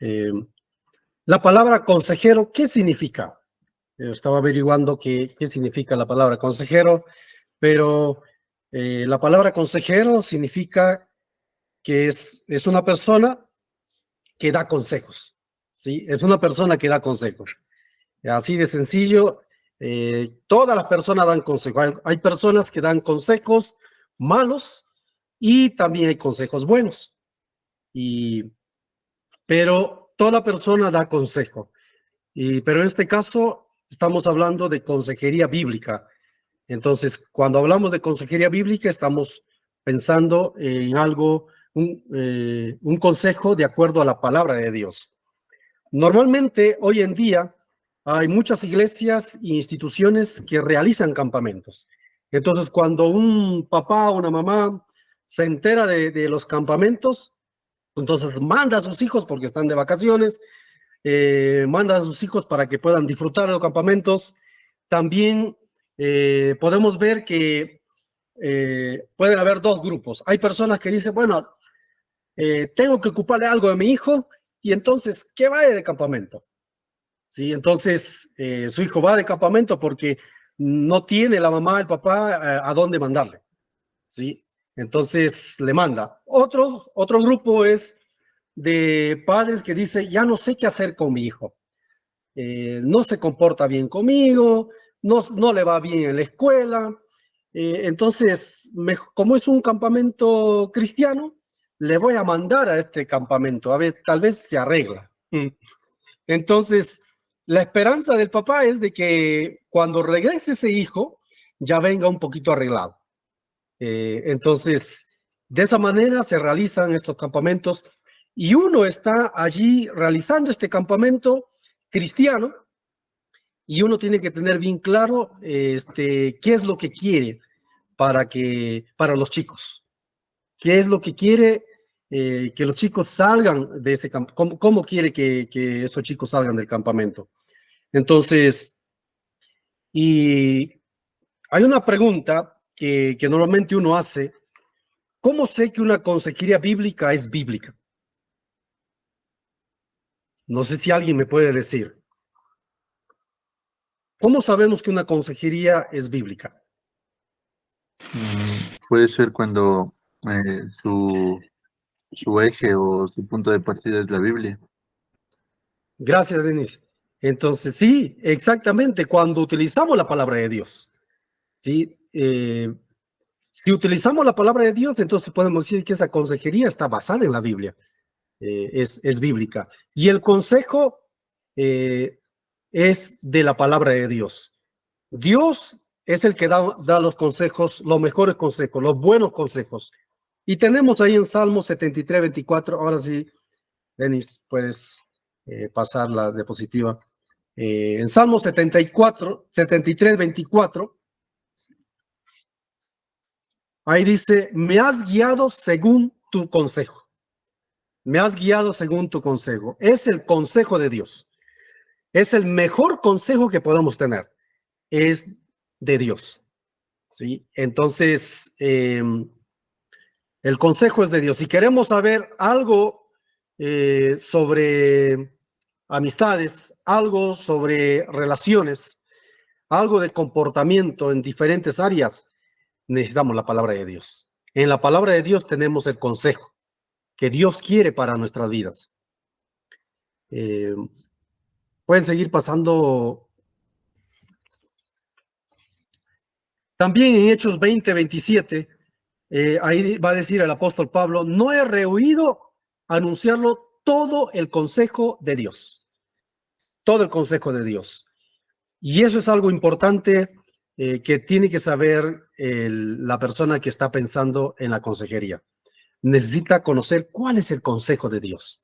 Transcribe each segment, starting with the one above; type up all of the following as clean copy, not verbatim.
Eh, la palabra consejero, ¿qué significa? Yo estaba averiguando qué significa la palabra consejero, pero la palabra consejero significa que es una persona que da consejos, ¿sí? Es una persona que da consejos. Así de sencillo, todas las personas dan consejos. Hay personas que dan consejos malos y también hay consejos buenos. Pero toda persona da consejo. Pero en este caso estamos hablando de consejería bíblica. Entonces, cuando hablamos de consejería bíblica, estamos pensando en algo, un consejo de acuerdo a la palabra de Dios. Normalmente, hoy en día, hay muchas iglesias e instituciones que realizan campamentos. Entonces, cuando un papá o una mamá se entera de los campamentos, entonces manda a sus hijos porque están de vacaciones, manda a sus hijos para que puedan disfrutar de los campamentos. También podemos ver que pueden haber dos grupos. Hay personas que dicen, bueno, tengo que ocuparle algo a mi hijo y entonces que vaya de campamento. ¿Sí? Entonces su hijo va de campamento porque no tiene la mamá, el papá a dónde mandarle. ¿Sí? Entonces le manda. Otro grupo es de padres que dicen, ya no sé qué hacer con mi hijo. No se comporta bien conmigo, no le va bien en la escuela. Entonces, como es un campamento cristiano, le voy a mandar a este campamento, a ver, tal vez se arregla. Entonces, la esperanza del papá es de que cuando regrese ese hijo, ya venga un poquito arreglado. Entonces, de esa manera se realizan estos campamentos y uno está allí realizando este campamento cristiano y uno tiene que tener bien claro qué es lo que quiere para los chicos, qué es lo que quiere que los chicos salgan de ese campo, cómo quiere que esos chicos salgan del campamento. Entonces, y hay una pregunta que normalmente uno hace. ¿Cómo sé que una consejería bíblica es bíblica? No sé si alguien me puede decir. ¿Cómo sabemos que una consejería es bíblica? Puede ser cuando su eje o su punto de partida es la Biblia. Gracias, Denis. Entonces, sí, exactamente, cuando utilizamos la palabra de Dios. ¿Sí? Si utilizamos la palabra de Dios, entonces podemos decir que esa consejería está basada en la Biblia. Es bíblica. Y el consejo eh, es de la palabra de Dios. Dios es el que da los consejos, los mejores consejos, los buenos consejos. Y tenemos ahí en Salmo 73, 24, ahora sí, Denis, puedes pasar la diapositiva. En Salmo 74, 73, 24, ahí dice, me has guiado según tu consejo. Me has guiado según tu consejo. Es el consejo de Dios. Es el mejor consejo que podemos tener. Es de Dios. ¿Sí? Entonces, el consejo es de Dios. Si queremos saber algo sobre amistades, algo sobre relaciones, algo de comportamiento en diferentes áreas, necesitamos la palabra de Dios. En la palabra de Dios tenemos el consejo que Dios quiere para nuestras vidas. Eh, pueden seguir pasando. También en Hechos 20, 27, ahí va a decir el apóstol Pablo, no he rehuido anunciarlo todo el consejo de Dios, todo el consejo de Dios. Y eso es algo importante que tiene que saber la persona que está pensando en la consejería. Necesita conocer cuál es el consejo de Dios.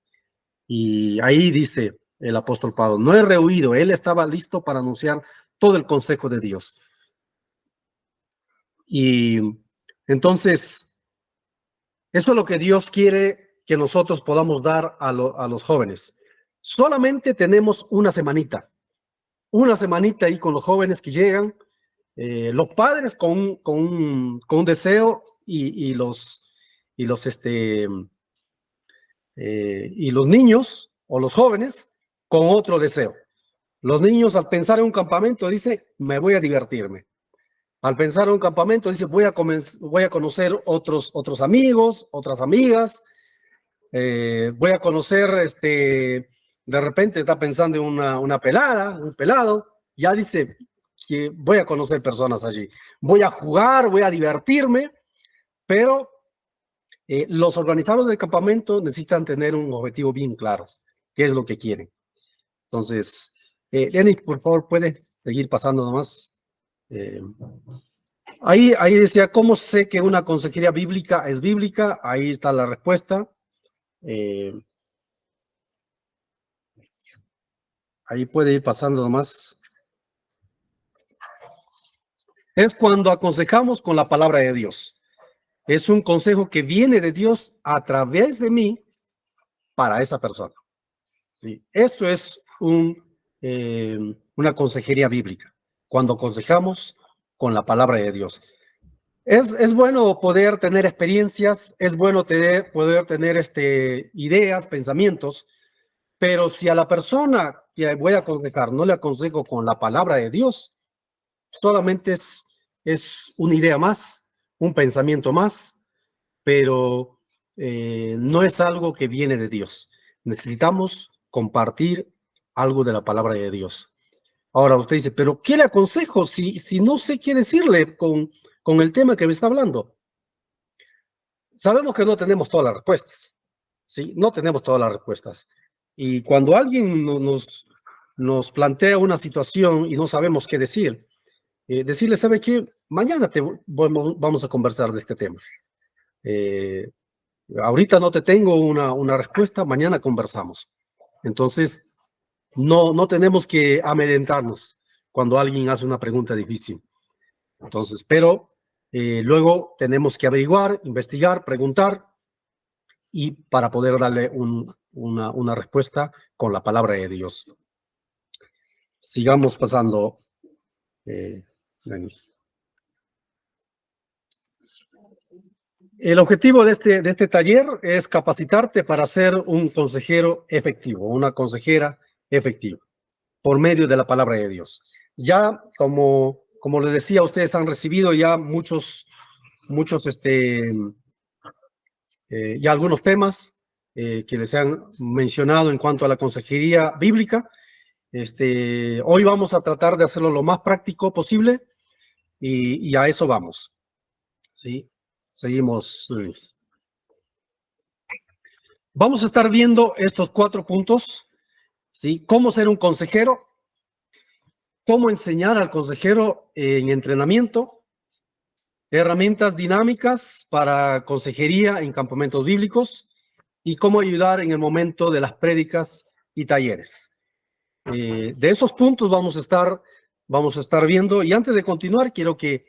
Y ahí dice el apóstol Pablo, no he rehuido, él estaba listo para anunciar todo el consejo de Dios. Y entonces, eso es lo que Dios quiere que nosotros podamos dar a los jóvenes. Solamente tenemos una semanita ahí con los jóvenes que llegan, los padres con un deseo y los niños o los jóvenes con otro deseo. Los niños al pensar en un campamento dicen, me voy a divertirme. Al pensar en un campamento dice, voy a conocer otros amigos, otras amigas, voy a conocer, de repente está pensando en una pelada, un pelado, ya dice que voy a conocer personas allí. Voy a jugar, voy a divertirme, pero los organizadores del campamento necesitan tener un objetivo bien claro, qué es lo que quieren. Entonces, Lenny, por favor, puede seguir pasando nomás. Ahí decía, ¿cómo sé que una consejería bíblica es bíblica? Ahí está la respuesta. Ahí puede ir pasando nomás. Es cuando aconsejamos con la palabra de Dios. Es un consejo que viene de Dios a través de mí para esa persona. ¿Sí? Eso es una consejería bíblica, cuando aconsejamos con la palabra de Dios. Es bueno poder tener experiencias, es bueno poder tener ideas, pensamientos, pero si a la persona que voy a aconsejar no le aconsejo con la palabra de Dios, solamente es una idea más, un pensamiento más, pero no es algo que viene de Dios. Necesitamos compartir algo de la palabra de Dios. Ahora usted dice, pero ¿qué le aconsejo si no sé qué decirle con el tema que me está hablando? Sabemos que no tenemos todas las respuestas, ¿sí? No tenemos todas las respuestas. Y cuando alguien nos plantea una situación y no sabemos qué decir, decirle, ¿sabe qué? Mañana vamos a conversar de este tema. Ahorita no te tengo una respuesta, mañana conversamos. Entonces, no tenemos que amedrentarnos cuando alguien hace una pregunta difícil. Entonces, pero luego tenemos que averiguar, investigar, preguntar y para poder darle una respuesta con la palabra de Dios. Sigamos pasando. El objetivo de este taller es capacitarte para ser un consejero efectivo, una consejera efectiva, por medio de la palabra de Dios. Ya, como les decía, ustedes han recibido ya muchos, ya algunos temas que les han mencionado en cuanto a la consejería bíblica. Hoy vamos a tratar de hacerlo lo más práctico posible y a eso vamos. ¿Sí? Seguimos, Luis. Vamos a estar viendo estos 4 puntos, ¿sí? Cómo ser un consejero, cómo enseñar al consejero en entrenamiento, herramientas dinámicas para consejería en campamentos bíblicos y cómo ayudar en el momento de las prédicas y talleres. De esos puntos vamos a estar viendo, y antes de continuar quiero que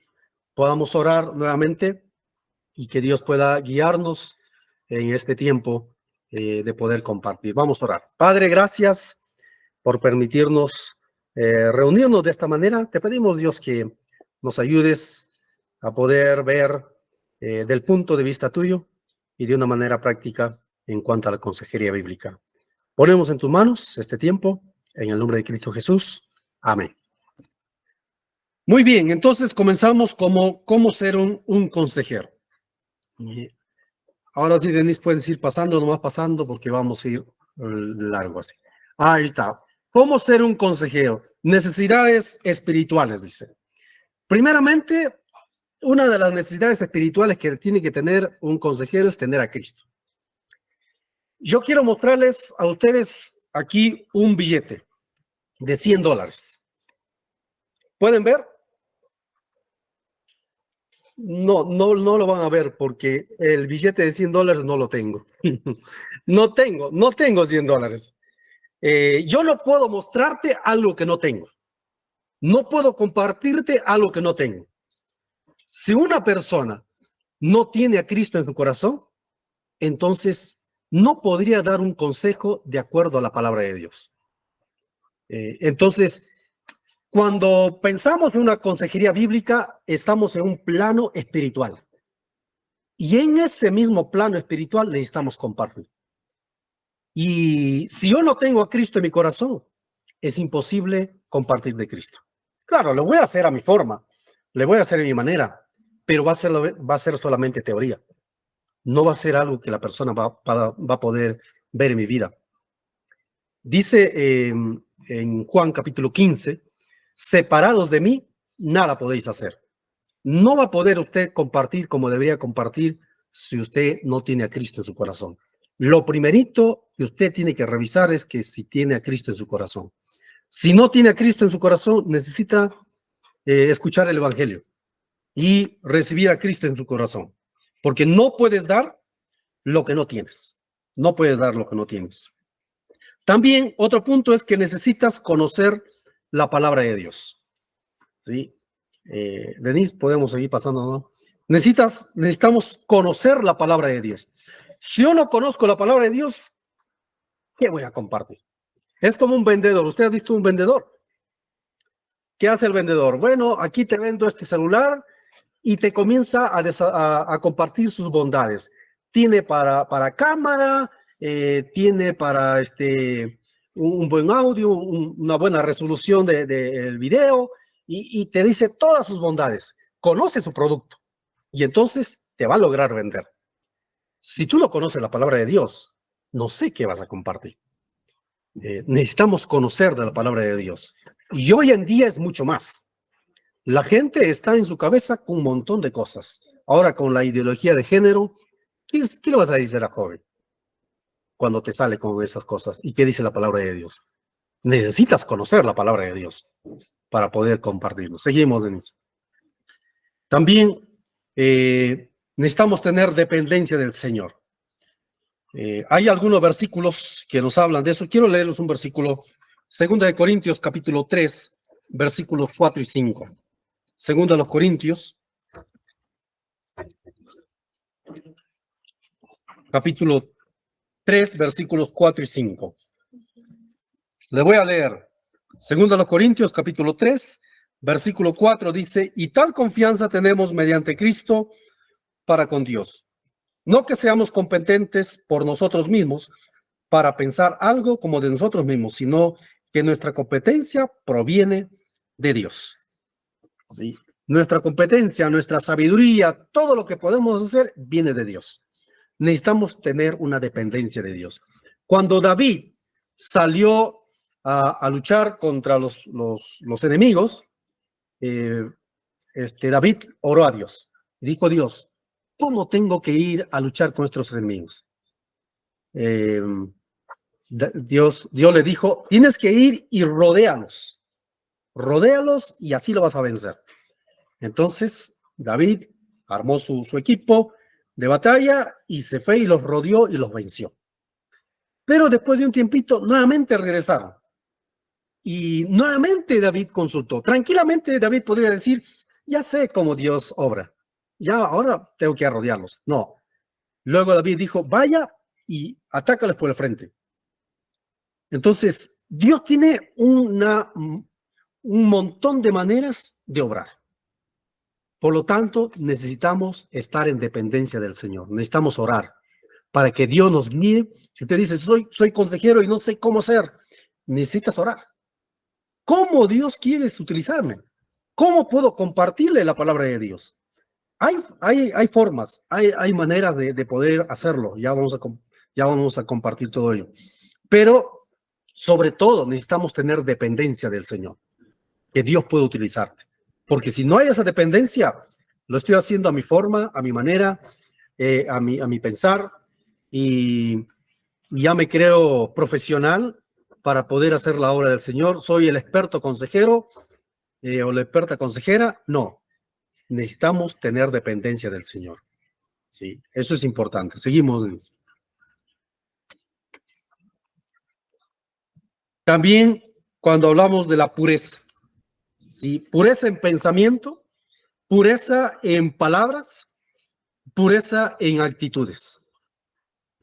podamos orar nuevamente y que Dios pueda guiarnos en este tiempo de poder compartir. Vamos a orar. Padre, gracias por permitirnos reunirnos de esta manera. Te pedimos, Dios, que nos ayudes a poder ver del punto de vista tuyo y de una manera práctica en cuanto a la consejería bíblica. Ponemos en tus manos este tiempo, en el nombre de Cristo Jesús. Amén. Muy bien, entonces comenzamos cómo ser un consejero. Ahora sí, Denise, puedes ir pasando, nomás pasando, porque vamos a ir largo así. Ahí está. ¿Cómo ser un consejero? Necesidades espirituales, dice. Primeramente, una de las necesidades espirituales que tiene que tener un consejero es tener a Cristo. Yo quiero mostrarles a ustedes aquí un billete de $100. ¿Pueden ver? No lo van a ver porque el billete de $100 no lo tengo. No tengo $100. Yo no puedo mostrarte algo que no tengo. No puedo compartirte algo que no tengo. Si una persona no tiene a Cristo en su corazón, entonces no podría dar un consejo de acuerdo a la palabra de Dios. Entonces, cuando pensamos en una consejería bíblica, estamos en un plano espiritual. Y en ese mismo plano espiritual necesitamos compartir. Y si yo no tengo a Cristo en mi corazón, es imposible compartir de Cristo. Claro, lo voy a hacer a mi forma, le voy a hacer a mi manera, pero va a ser solamente teoría. No va a ser algo que la persona va a poder ver en mi vida. Dice en Juan capítulo 15, separados de mí, nada podéis hacer. No va a poder usted compartir como debería compartir si usted no tiene a Cristo en su corazón. Lo primerito que usted tiene que revisar es que si tiene a Cristo en su corazón. Si no tiene a Cristo en su corazón, necesita escuchar el Evangelio y recibir a Cristo en su corazón. Porque no puedes dar lo que no tienes. No puedes dar lo que no tienes. También otro punto es que necesitas conocer la palabra de Dios. ¿Sí? Denise, podemos seguir pasando, ¿no? Necesitamos conocer la palabra de Dios. Si yo no conozco la palabra de Dios, ¿qué voy a compartir? Es como un vendedor. ¿Usted ha visto un vendedor? ¿Qué hace el vendedor? Bueno, aquí te vendo este celular y te comienza a compartir sus bondades. Tiene para cámara, tiene para un buen audio, una buena resolución del video y te dice todas sus bondades. Conoce su producto y entonces te va a lograr vender. Si tú no conoces la palabra de Dios, no sé qué vas a compartir. Necesitamos conocer de la palabra de Dios. Y hoy en día es mucho más. La gente está en su cabeza con un montón de cosas. Ahora con la ideología de género, ¿qué le vas a decir a joven cuando te sale con esas cosas? ¿Y qué dice la palabra de Dios? Necesitas conocer la palabra de Dios para poder compartirlo. Seguimos, Denise. También necesitamos tener dependencia del Señor. Hay algunos versículos que nos hablan de eso. Quiero leerles un versículo, 2 Corintios capítulo 3, versículos 4 y 5. 2 Corintios, capítulo 3, versículos 4 y 5. Le voy a leer. 2 Corintios, capítulo 3, versículo 4 dice, y tal confianza tenemos mediante Cristo para con Dios. No que seamos competentes por nosotros mismos para pensar algo como de nosotros mismos, sino que nuestra competencia proviene de Dios. ¿Sí? Nuestra competencia, nuestra sabiduría, todo lo que podemos hacer viene de Dios. Necesitamos tener una dependencia de Dios. Cuando David salió a luchar contra los enemigos, David oró a Dios. Dijo Dios, ¿cómo tengo que ir a luchar con nuestros enemigos? Dios le dijo, tienes que ir y rodéalos y así lo vas a vencer. Entonces David armó su equipo de batalla y se fue y los rodeó y los venció. Pero después de un tiempito nuevamente regresaron y nuevamente David consultó. Tranquilamente David podría decir, ya sé cómo Dios obra, ya ahora tengo que rodearlos. No. Luego David dijo, vaya y atácales por el frente. Entonces, Dios tiene un montón de maneras de obrar. Por lo tanto, necesitamos estar en dependencia del Señor. Necesitamos orar para que Dios nos guíe. Si usted dice, soy consejero y no sé cómo ser, necesitas orar. ¿Cómo Dios quiere utilizarme? ¿Cómo puedo compartirle la palabra de Dios? Hay formas, hay maneras de poder hacerlo. Ya vamos a compartir todo ello. Pero, sobre todo, necesitamos tener dependencia del Señor, que Dios puede utilizarte. Porque si no hay esa dependencia, lo estoy haciendo a mi forma, a mi manera, a mi pensar, y ya me creo profesional para poder hacer la obra del Señor. Soy el experto consejero o la experta consejera. No, necesitamos tener dependencia del Señor. Sí, eso es importante. Seguimos. También cuando hablamos de la pureza, ¿sí? Pureza en pensamiento, pureza en palabras, pureza en actitudes.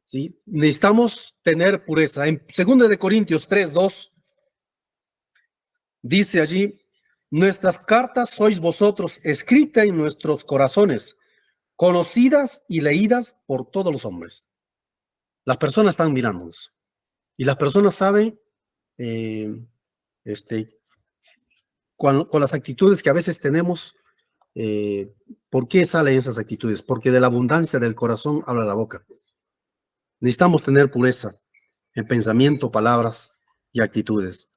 ¿Sí? Necesitamos tener pureza. En 2 Corintios 3:2 dice allí, nuestras cartas sois vosotros, escritas en nuestros corazones, conocidas y leídas por todos los hombres. Las personas están mirándonos. Y las personas saben con las actitudes que a veces tenemos, ¿por qué salen esas actitudes? Porque de la abundancia del corazón habla la boca. Necesitamos tener pureza en pensamiento, palabras y actitudes.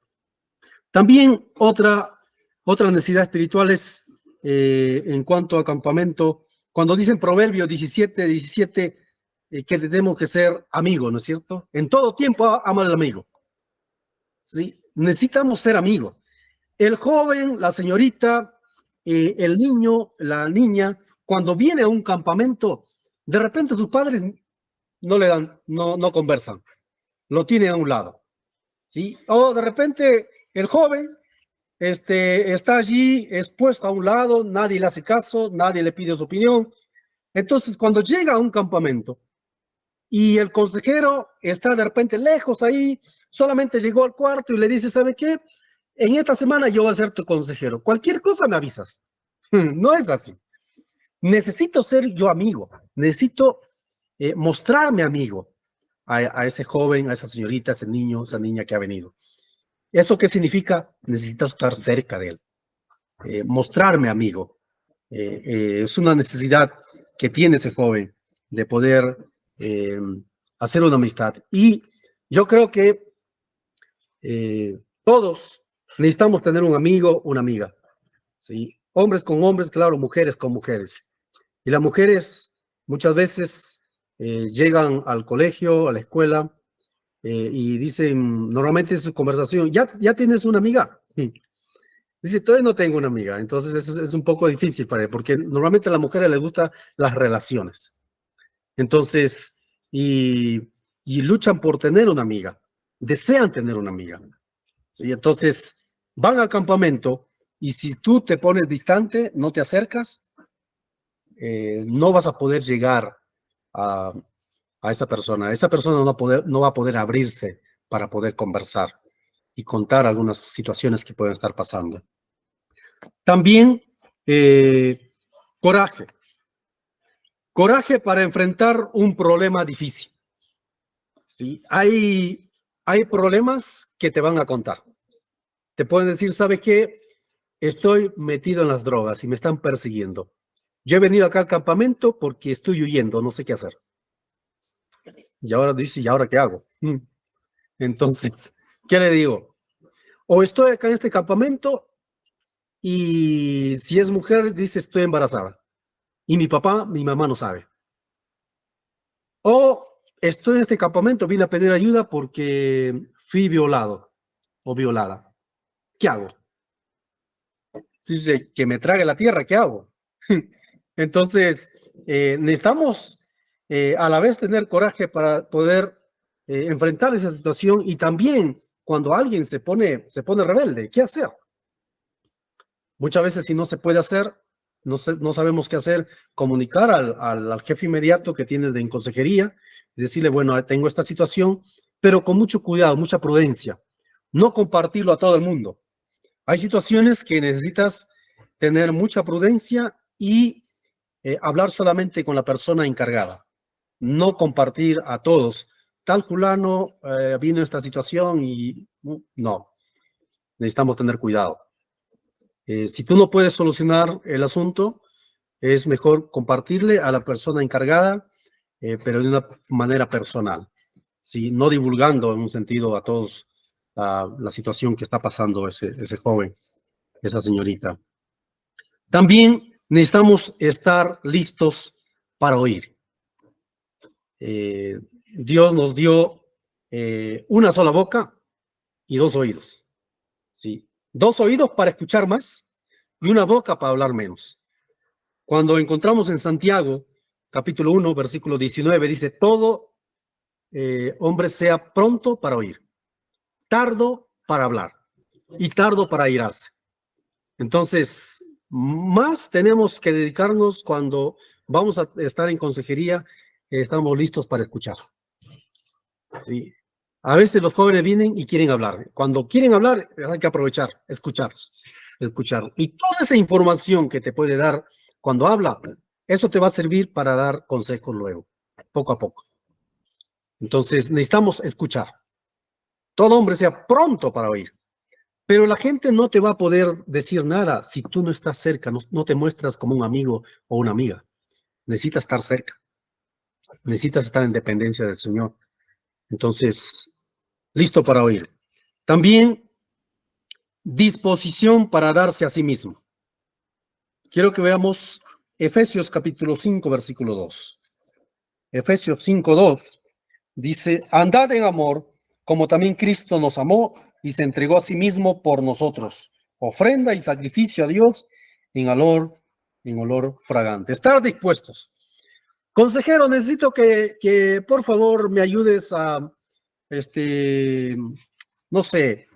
También otra necesidad espiritual es en cuanto a campamento, cuando dicen Proverbios 17, que tenemos que ser amigos, ¿no es cierto? En todo tiempo ama al amigo. Sí, necesitamos ser amigos. El joven, la señorita, el niño, la niña, cuando viene a un campamento, de repente sus padres no le dan, no conversan, lo tienen a un lado, ¿sí? O de repente el joven está allí expuesto a un lado, nadie le hace caso, nadie le pide su opinión. Entonces, cuando llega a un campamento y el consejero está de repente lejos ahí, solamente llegó al cuarto y le dice, ¿sabe qué? En esta semana yo voy a ser tu consejero. Cualquier cosa me avisas. No es así. Necesito ser yo amigo. Necesito mostrarme amigo a ese joven, a esa señorita, a ese niño, a esa niña que ha venido. ¿Eso qué significa? Necesito estar cerca de él. Mostrarme amigo. Es una necesidad que tiene ese joven de poder hacer una amistad. Y yo creo que todos necesitamos tener un amigo, una amiga. ¿Sí? Hombres con hombres, claro, mujeres con mujeres. Y las mujeres muchas veces llegan al colegio, a la escuela, y dicen, normalmente en su conversación, ¿ya tienes una amiga? Dice, todavía no tengo una amiga. Entonces es un poco difícil para él, porque normalmente a las mujeres les gustan las relaciones. Entonces, y luchan por tener una amiga, desean tener una amiga. ¿Sí? Entonces, van al campamento y si tú te pones distante, no te acercas, no vas a poder llegar a esa persona. Esa persona no va a poder abrirse para poder conversar y contar algunas situaciones que pueden estar pasando. También coraje. Coraje para enfrentar un problema difícil. ¿Sí? Hay problemas que te van a contar. Te pueden decir, ¿sabe qué? Estoy metido en las drogas y me están persiguiendo. Yo he venido acá al campamento porque estoy huyendo, no sé qué hacer. Y ahora dice, ¿y ahora qué hago? Entonces, ¿qué le digo? O estoy acá en este campamento y si es mujer, dice, estoy embarazada. Y mi papá, mi mamá no sabe. O estoy en este campamento, vine a pedir ayuda porque fui violado o violada. ¿Qué hago? Dice, que me trague la tierra, ¿qué hago? Entonces, necesitamos a la vez tener coraje para poder enfrentar esa situación y también cuando alguien se pone rebelde, ¿qué hacer? Muchas veces si no se puede hacer, no sabemos qué hacer, comunicar al jefe inmediato que tiene en consejería y decirle, bueno, tengo esta situación, pero con mucho cuidado, mucha prudencia. No compartirlo a todo el mundo. Hay situaciones que necesitas tener mucha prudencia y hablar solamente con la persona encargada. No compartir a todos. Tal fulano vino esta situación y no. Necesitamos tener cuidado. Si tú no puedes solucionar el asunto, es mejor compartirle a la persona encargada, pero de una manera personal, ¿sí? No divulgando en un sentido a todos la situación que está pasando ese joven, esa señorita. También necesitamos estar listos para oír. Dios nos dio una sola boca y dos oídos, ¿sí? Dos oídos para escuchar más y una boca para hablar menos. Cuando encontramos en Santiago, capítulo 1, versículo 19, dice, todo hombre sea pronto para oír, tardo para hablar y tardo para airarse. Entonces, más tenemos que dedicarnos cuando vamos a estar en consejería, estamos listos para escuchar. ¿Sí? A veces los jóvenes vienen y quieren hablar. Cuando quieren hablar, hay que aprovechar, escucharlos. Y toda esa información que te puede dar cuando habla, eso te va a servir para dar consejos luego, poco a poco. Entonces, necesitamos escuchar. Todo hombre sea pronto para oír. Pero la gente no te va a poder decir nada si tú no estás cerca, no te muestras como un amigo o una amiga. Necesitas estar cerca, necesitas estar en dependencia del Señor. Entonces, listo para oír. También disposición para darse a sí mismo. Quiero que veamos Efesios capítulo 5, versículo 2. Efesios 5, 2 dice, andad en amor, como también Cristo nos amó y se entregó a sí mismo por nosotros, ofrenda y sacrificio a Dios en olor fragante. Estar dispuestos. Consejero, necesito que por favor me ayudes a, no sé,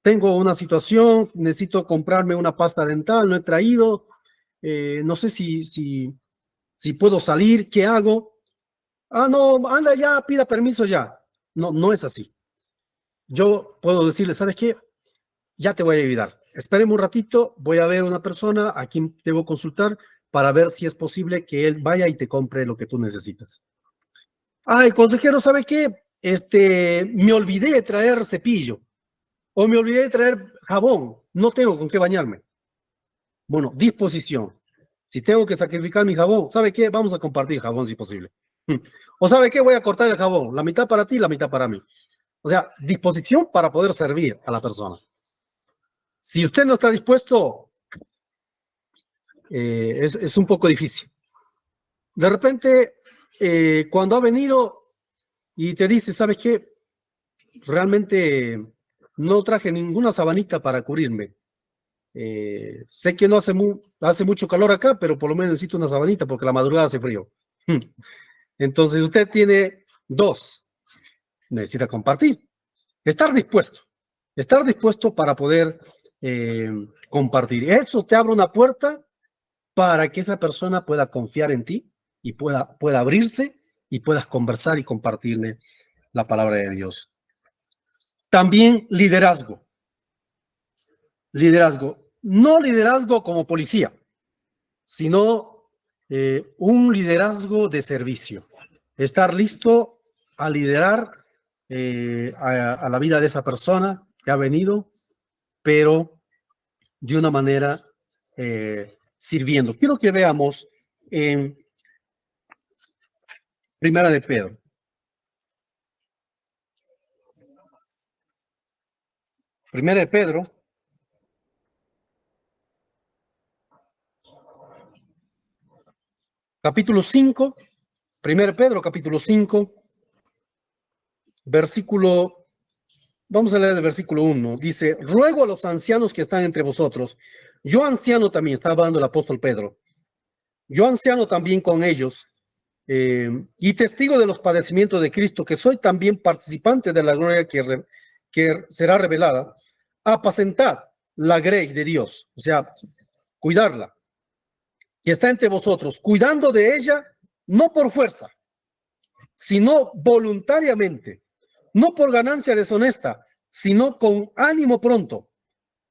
tengo una situación, necesito comprarme una pasta dental, no he traído, no sé si puedo salir, ¿qué hago? Ah, no, anda ya, pida permiso ya. No, no es así. Yo puedo decirle, ¿sabes qué? Ya te voy a ayudar. Espéreme un ratito, voy a ver una persona a quien debo consultar para ver si es posible que él vaya y te compre lo que tú necesitas. Ay, consejero, ¿sabe qué? Me olvidé de traer cepillo o me olvidé de traer jabón. No tengo con qué bañarme. Bueno, disposición. Si tengo que sacrificar mi jabón, ¿sabe qué? Vamos a compartir jabón si es posible. O ¿sabe qué? Voy a cortar el jabón. La mitad para ti, la mitad para mí. O sea, disposición para poder servir a la persona. Si usted no está dispuesto, es un poco difícil. De repente, cuando ha venido y te dice, ¿sabes qué? Realmente no traje ninguna sabanita para cubrirme. Sé que no hace mucho calor acá, pero por lo menos necesito una sabanita porque la madrugada hace frío. Entonces usted tiene dos. Necesita compartir. Estar dispuesto para poder compartir. Eso te abre una puerta para que esa persona pueda confiar en ti y pueda abrirse y puedas conversar y compartirle la palabra de Dios. También liderazgo. Liderazgo. No liderazgo como policía, sino un liderazgo de servicio. Estar listo a liderar a la vida de esa persona que ha venido, pero de una manera sirviendo. Quiero que veamos en Primera de Pedro. Primera de Pedro, capítulo 5, Primera de Pedro, capítulo 5, versículo, vamos a leer el versículo 1. Dice, ruego a los ancianos que están entre vosotros, yo anciano también, está hablando el apóstol Pedro, yo anciano también con ellos, y testigo de los padecimientos de Cristo, que soy también participante de la gloria que será revelada, apacentad la grey de Dios, o sea, cuidarla, que está entre vosotros, cuidando de ella, no por fuerza, sino voluntariamente, no por ganancia deshonesta, sino con ánimo pronto,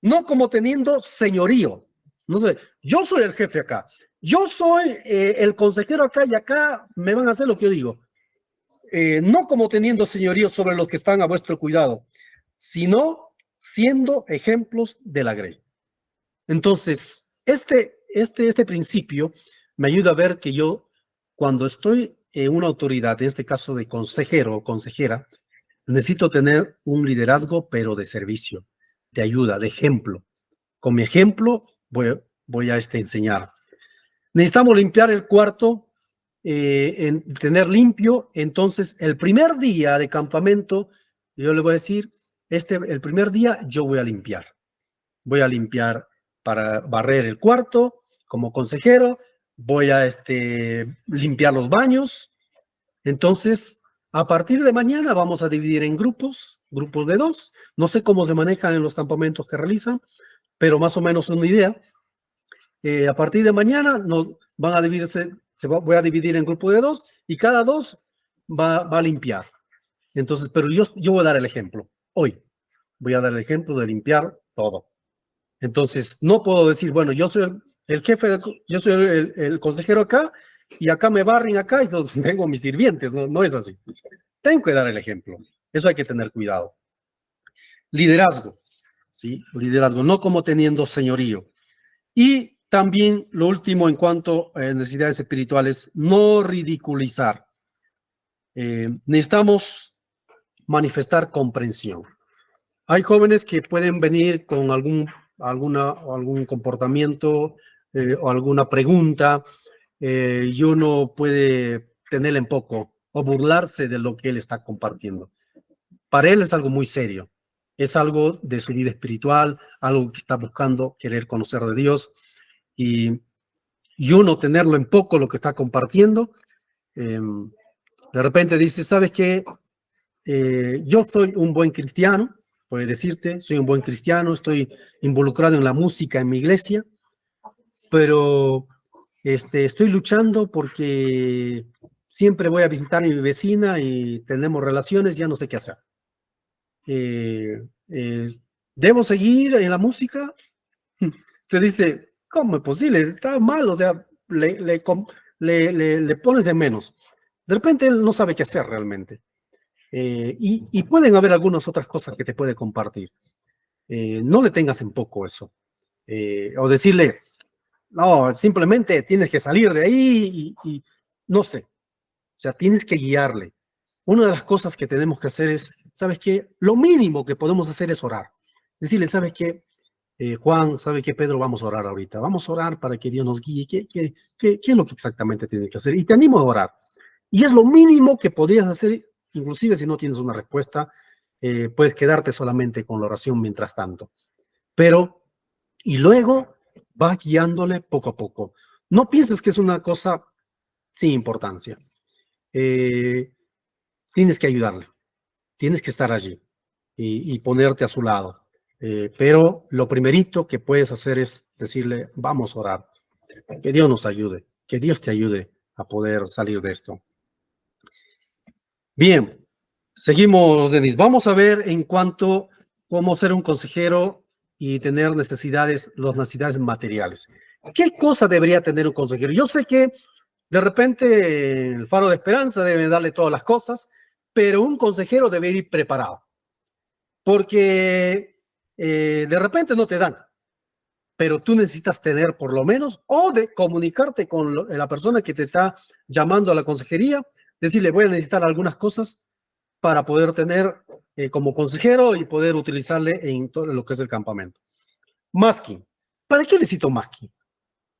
no como teniendo señorío. No sé, yo soy el jefe acá, yo soy el consejero acá y acá me van a hacer lo que yo digo. No como teniendo señorío sobre los que están a vuestro cuidado, sino siendo ejemplos de la grey. Entonces, este principio me ayuda a ver que yo, cuando estoy en una autoridad, en este caso de consejero o consejera, necesito tener un liderazgo, pero de servicio, de ayuda, de ejemplo. Con mi ejemplo voy a enseñar. Necesitamos limpiar el cuarto, tener limpio. Entonces, el primer día de campamento, yo le voy a decir, el primer día yo voy a limpiar. Voy a limpiar para barrer el cuarto como consejero, voy a limpiar los baños. Entonces, a partir de mañana vamos a dividir en grupos de 2. No sé cómo se manejan en los campamentos que realizan, pero más o menos una idea. A partir de mañana nos van a dividirse, voy a dividir en grupo de 2 y cada 2 va a limpiar. Entonces, pero yo voy a dar el ejemplo. Hoy voy a dar el ejemplo de limpiar todo. Entonces, no puedo decir, bueno, yo soy el jefe, yo soy el consejero acá y acá me barren acá y entonces tengo mis sirvientes. No, no es así. Tengo que dar el ejemplo. Eso hay que tener cuidado. Liderazgo, ¿sí? Liderazgo, no como teniendo señorío. Y también lo último en cuanto a necesidades espirituales, no ridiculizar. Necesitamos manifestar comprensión. Hay jóvenes que pueden venir con algún comportamiento o alguna pregunta y uno puede tenerle en poco o burlarse de lo que él está compartiendo. Para él es algo muy serio. Es algo de su vida espiritual, algo que está buscando querer conocer de Dios y, y uno tenerlo en poco lo que está compartiendo. De repente dice, ¿sabes qué? Yo soy un buen cristiano, puede decirte, soy un buen cristiano, estoy involucrado en la música en mi iglesia, pero estoy luchando porque siempre voy a visitar a mi vecina y tenemos relaciones, ya no sé qué hacer. ¿Debo seguir en la música? Te dice, ¿cómo es posible? Está mal, o sea, le pones en menos. De repente él no sabe qué hacer realmente. Y pueden haber algunas otras cosas que te puede compartir. No le tengas en poco eso. O decirle, no, simplemente tienes que salir de ahí y no sé. O sea, tienes que guiarle. Una de las cosas que tenemos que hacer es, ¿sabes qué? Lo mínimo que podemos hacer es orar. Decirle, ¿sabes qué? Juan, ¿sabe qué, Pedro? Vamos a orar ahorita. Vamos a orar para que Dios nos guíe. ¿Qué es lo que exactamente tiene que hacer? Y te animo a orar. Y es lo mínimo que podrías hacer, inclusive si no tienes una respuesta, puedes quedarte solamente con la oración mientras tanto. Pero, y luego va guiándole poco a poco. No pienses que es una cosa sin importancia. Tienes que ayudarle, tienes que estar allí y ponerte a su lado. Pero lo primerito que puedes hacer es decirle, vamos a orar, que Dios nos ayude, que Dios te ayude a poder salir de esto. Bien, seguimos, Denis. Vamos a ver en cuanto a cómo ser un consejero y tener necesidades, las necesidades materiales. ¿Qué cosa debería tener un consejero? Yo sé que de repente el Faro de Esperanza debe darle todas las cosas, pero un consejero debe ir preparado, porque de repente no te dan, pero tú necesitas tener por lo menos o de comunicarte con la persona que te está llamando a la consejería, decirle voy a necesitar algunas cosas para poder tener como consejero y poder utilizarle en todo lo que es el campamento. Masking. ¿Para qué necesito masking?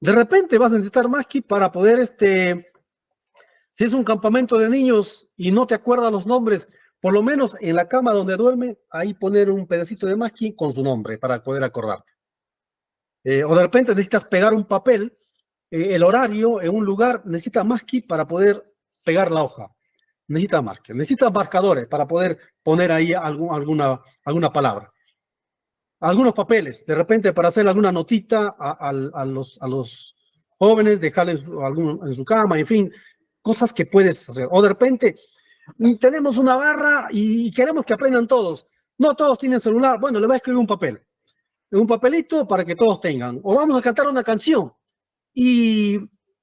De repente vas a necesitar masking para poder, si es un campamento de niños y no te acuerdas los nombres, por lo menos en la cama donde duerme, ahí poner un pedacito de masking con su nombre para poder acordarte. O de repente necesitas pegar un papel, el horario en un lugar, necesita masking para poder pegar la hoja. Necesita marca, necesita marcadores para poder poner ahí alguna palabra. Algunos papeles, de repente para hacer alguna notita a los jóvenes, dejarles en su cama, en fin, cosas que puedes hacer. O de repente tenemos una barra y queremos que aprendan todos. No todos tienen celular. Bueno, le voy a escribir un papel, un papelito para que todos tengan. O vamos a cantar una canción. Y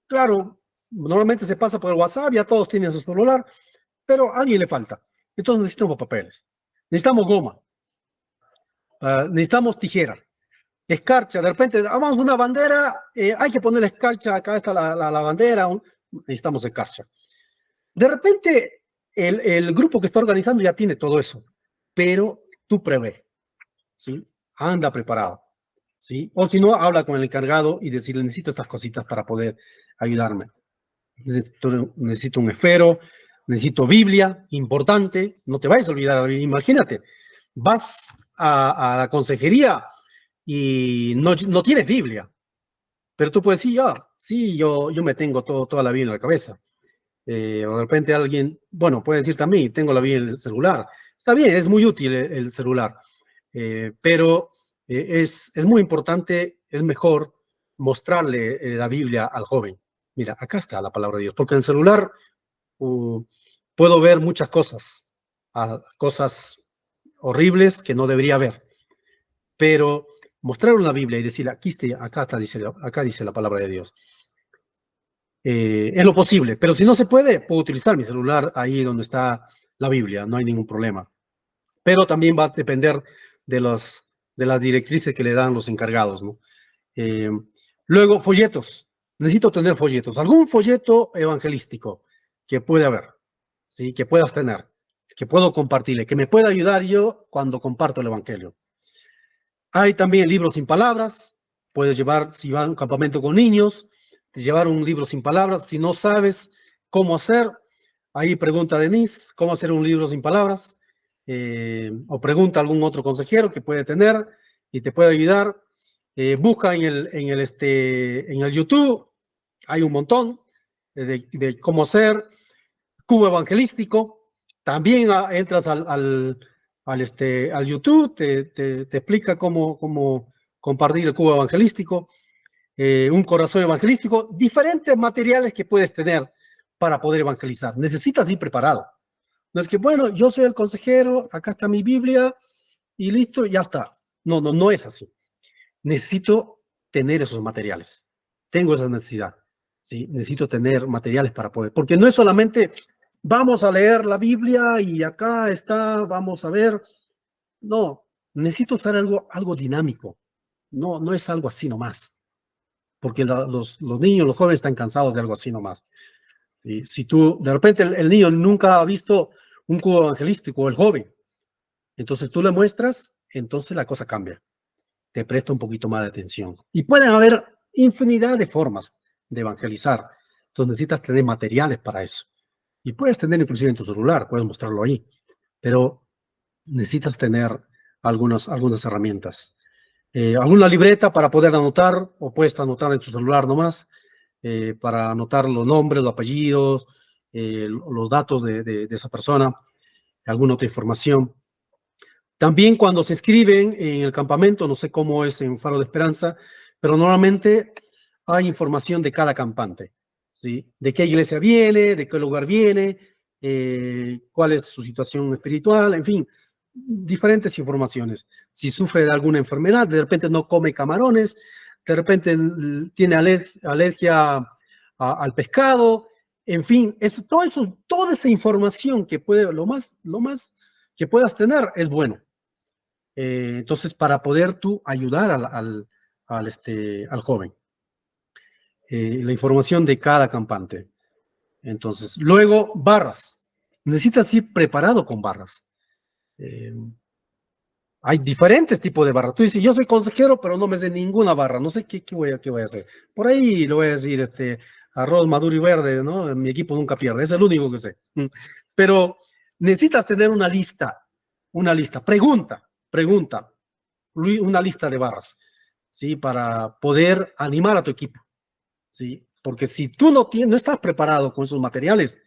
claro, normalmente se pasa por el WhatsApp, ya todos tienen su celular, pero a alguien le falta. Entonces necesitamos papeles, necesitamos goma, necesitamos tijera, escarcha. De repente, vamos a una bandera, hay que poner escarcha, acá está la bandera, necesitamos escarcha. De repente, el grupo que está organizando ya tiene todo eso, pero tú prevé, ¿sí? Anda preparado, ¿sí? O si no, habla con el encargado y decirle, necesito estas cositas para poder ayudarme. Necesito un esfero, necesito Biblia, importante, no te vayas a olvidar, imagínate, vas a la consejería y no tienes Biblia, pero tú puedes decir, sí, yo me tengo toda la Biblia en la cabeza. O de repente alguien, bueno, puede decir también, tengo la Biblia en el celular. Está bien, es muy útil el celular, pero es muy importante, es mejor mostrarle la Biblia al joven. Mira, acá está la palabra de Dios, porque en el celular puedo ver muchas cosas, cosas horribles que no debería ver, pero mostrar una Biblia y decir, acá dice la palabra de Dios. Es lo posible, pero si no se puede, puedo utilizar mi celular ahí donde está la Biblia, no hay ningún problema. pero también va a depender de las directrices que le dan los encargados, ¿no? Eh, Luego, folletos. Necesito tener folletos. Algún folleto evangelístico que puede haber, ¿sí? Que puedas tener, que puedo compartirle, que me pueda ayudar yo cuando comparto el evangelio. Hay también libros sin palabras. Puedes llevar, si vas a un campamento con niños, llevar un libro sin palabras. Si no sabes cómo hacer, ahí pregunta a Denise cómo hacer un libro sin palabras. O pregunta a algún otro consejero que puede tener y te puede ayudar. Busca en el YouTube, hay un montón de cómo hacer cubo evangelístico. También entras al YouTube, te explica cómo compartir el cubo evangelístico, un corazón evangelístico, diferentes materiales que puedes tener para poder evangelizar. Necesitas ir preparado. No es que, bueno, yo soy el consejero, acá está mi Biblia y listo, ya está. No es así. Necesito tener esos materiales. Tengo esa necesidad. ¿Sí? Necesito tener materiales para poder, porque no es solamente vamos a leer la Biblia y acá está, vamos a ver. No, necesito hacer algo dinámico. No es algo así nomás, porque los niños, los jóvenes están cansados de algo así nomás. Y si tú, de repente el niño nunca ha visto un cubo evangelístico, el joven, entonces tú le muestras, entonces la cosa cambia, te presta un poquito más de atención. Y pueden haber infinidad de formas de evangelizar. Entonces necesitas tener materiales para eso. Y puedes tener inclusive en tu celular, puedes mostrarlo ahí, pero necesitas tener algunas herramientas. Alguna libreta para poder anotar, o puedes anotar en tu celular nomás, para anotar los nombres, los apellidos, los datos de esa persona, alguna otra información. También cuando se escriben en el campamento, no sé cómo es en Faro de Esperanza, pero normalmente hay información de cada campante, ¿sí? De qué iglesia viene, de qué lugar viene, cuál es su situación espiritual, en fin, diferentes informaciones. Si sufre de alguna enfermedad, de repente no come camarones, de repente tiene alergia al pescado, en fin, toda esa información que puede, lo más que puedas tener es bueno. Entonces, para poder tú ayudar al joven. La información de cada campante. Entonces, luego, barras. Necesitas ir preparado con barras. Hay diferentes tipos de barras. Tú dices, yo soy consejero, pero no me sé ninguna barra. No sé qué voy a hacer. Por ahí le voy a decir, arroz maduro y verde, ¿no? Mi equipo nunca pierde. Es el único que sé. Pero necesitas tener una lista. Pregunta. Una lista de barras, ¿sí? Para poder animar a tu equipo, ¿sí? Porque si tú no estás preparado con esos materiales,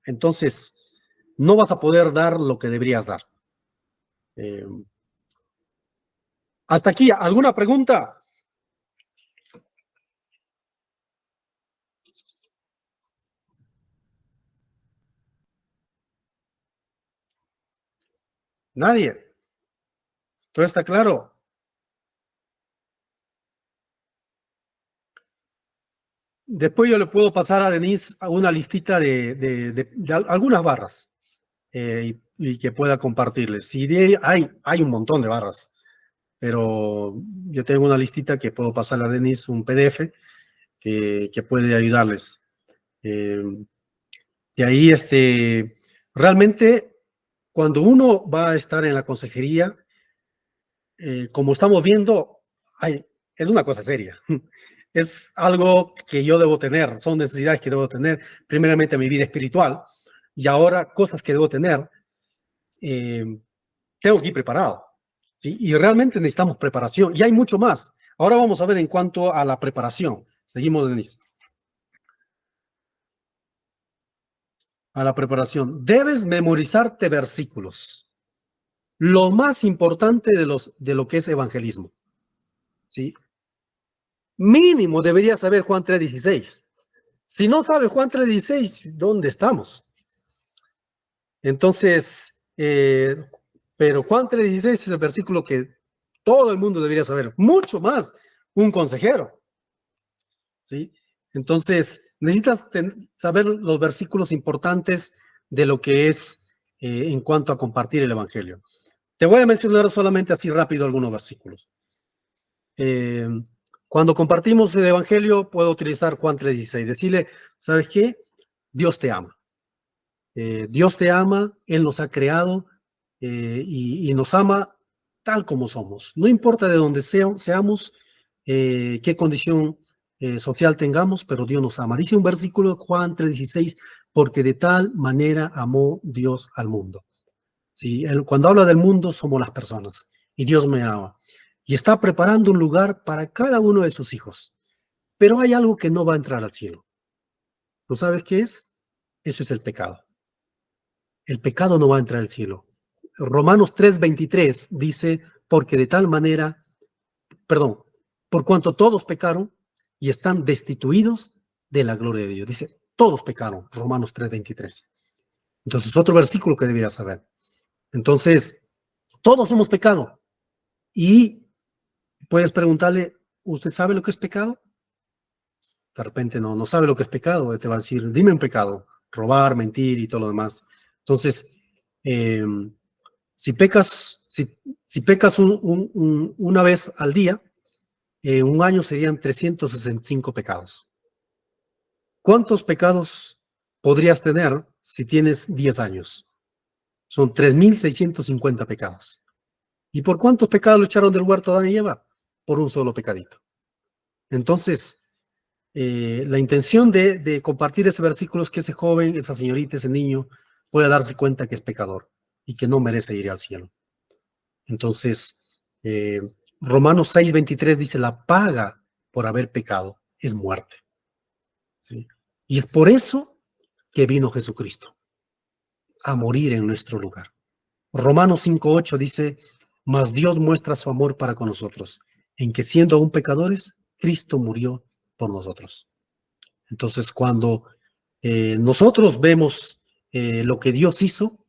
entonces no vas a poder dar lo que deberías dar. Hasta aquí, ¿alguna pregunta? Nadie. ¿Todo está claro? Después yo le puedo pasar a Denise una listita de algunas barras, y que pueda compartirles. Y hay un montón de barras, pero yo tengo una listita que puedo pasar a Denise, un PDF que puede ayudarles. De ahí, realmente, cuando uno va a estar en la consejería, como estamos viendo, es una cosa seria. Es algo que yo debo tener, son necesidades que debo tener, primeramente mi vida espiritual, y ahora cosas que debo tener, eh, tengo que ir preparado, ¿sí? Y realmente necesitamos preparación, y hay mucho más. Ahora vamos a ver en cuanto a la preparación. Seguimos, Denise. A la preparación. Debes memorizarte versículos. Lo más importante de lo que es evangelismo, ¿sí? Mínimo debería saber Juan 3:16. Si no sabe Juan 3:16, ¿dónde estamos? Entonces, pero Juan 3:16 es el versículo que todo el mundo debería saber, mucho más un consejero, ¿sí? Entonces, necesitas saber los versículos importantes de lo que es en cuanto a compartir el Evangelio. Te voy a mencionar solamente así rápido algunos versículos. Cuando compartimos el Evangelio, puedo utilizar Juan 3:16. Decirle, ¿sabes qué? Dios te ama. Dios te ama, Él nos ha creado y nos ama tal como somos. No importa de dónde seamos, qué condición social tengamos, pero Dios nos ama. Dice un versículo de Juan 3:16, porque de tal manera amó Dios al mundo. ¿Sí? Cuando habla del mundo, somos las personas y Dios me ama. Y está preparando un lugar para cada uno de sus hijos. Pero hay algo que no va a entrar al cielo. ¿Tú sabes qué es? Eso es el pecado. El pecado no va a entrar al cielo. Romanos 3:23 dice, porque de tal manera, perdón, por cuanto todos pecaron y están destituidos de la gloria de Dios. Dice, todos pecaron, Romanos 3:23. Entonces, otro versículo que deberías saber. Entonces, todos hemos pecado. Y puedes preguntarle, ¿usted sabe lo que es pecado? De repente no sabe lo que es pecado. Te va a decir, dime un pecado, robar, mentir y todo lo demás. Entonces, si pecas, si pecas una vez al día, un año serían 365 pecados. ¿Cuántos pecados podrías tener si tienes 10 años? Son 3.650 pecados. ¿Y por cuántos pecados lo echaron del huerto Adán y Eva? Por un solo pecadito. Entonces, la intención de compartir ese versículo es que ese joven, esa señorita, ese niño pueda darse cuenta que es pecador y que no merece ir al cielo. Entonces, Romanos 6:23 dice, la paga por haber pecado es muerte. ¿Sí? Y es por eso que vino Jesucristo, a morir en nuestro lugar. Romanos 5:8 dice, mas Dios muestra su amor para con nosotros, en que siendo aún pecadores, Cristo murió por nosotros. Entonces, cuando nosotros vemos lo que Dios hizo,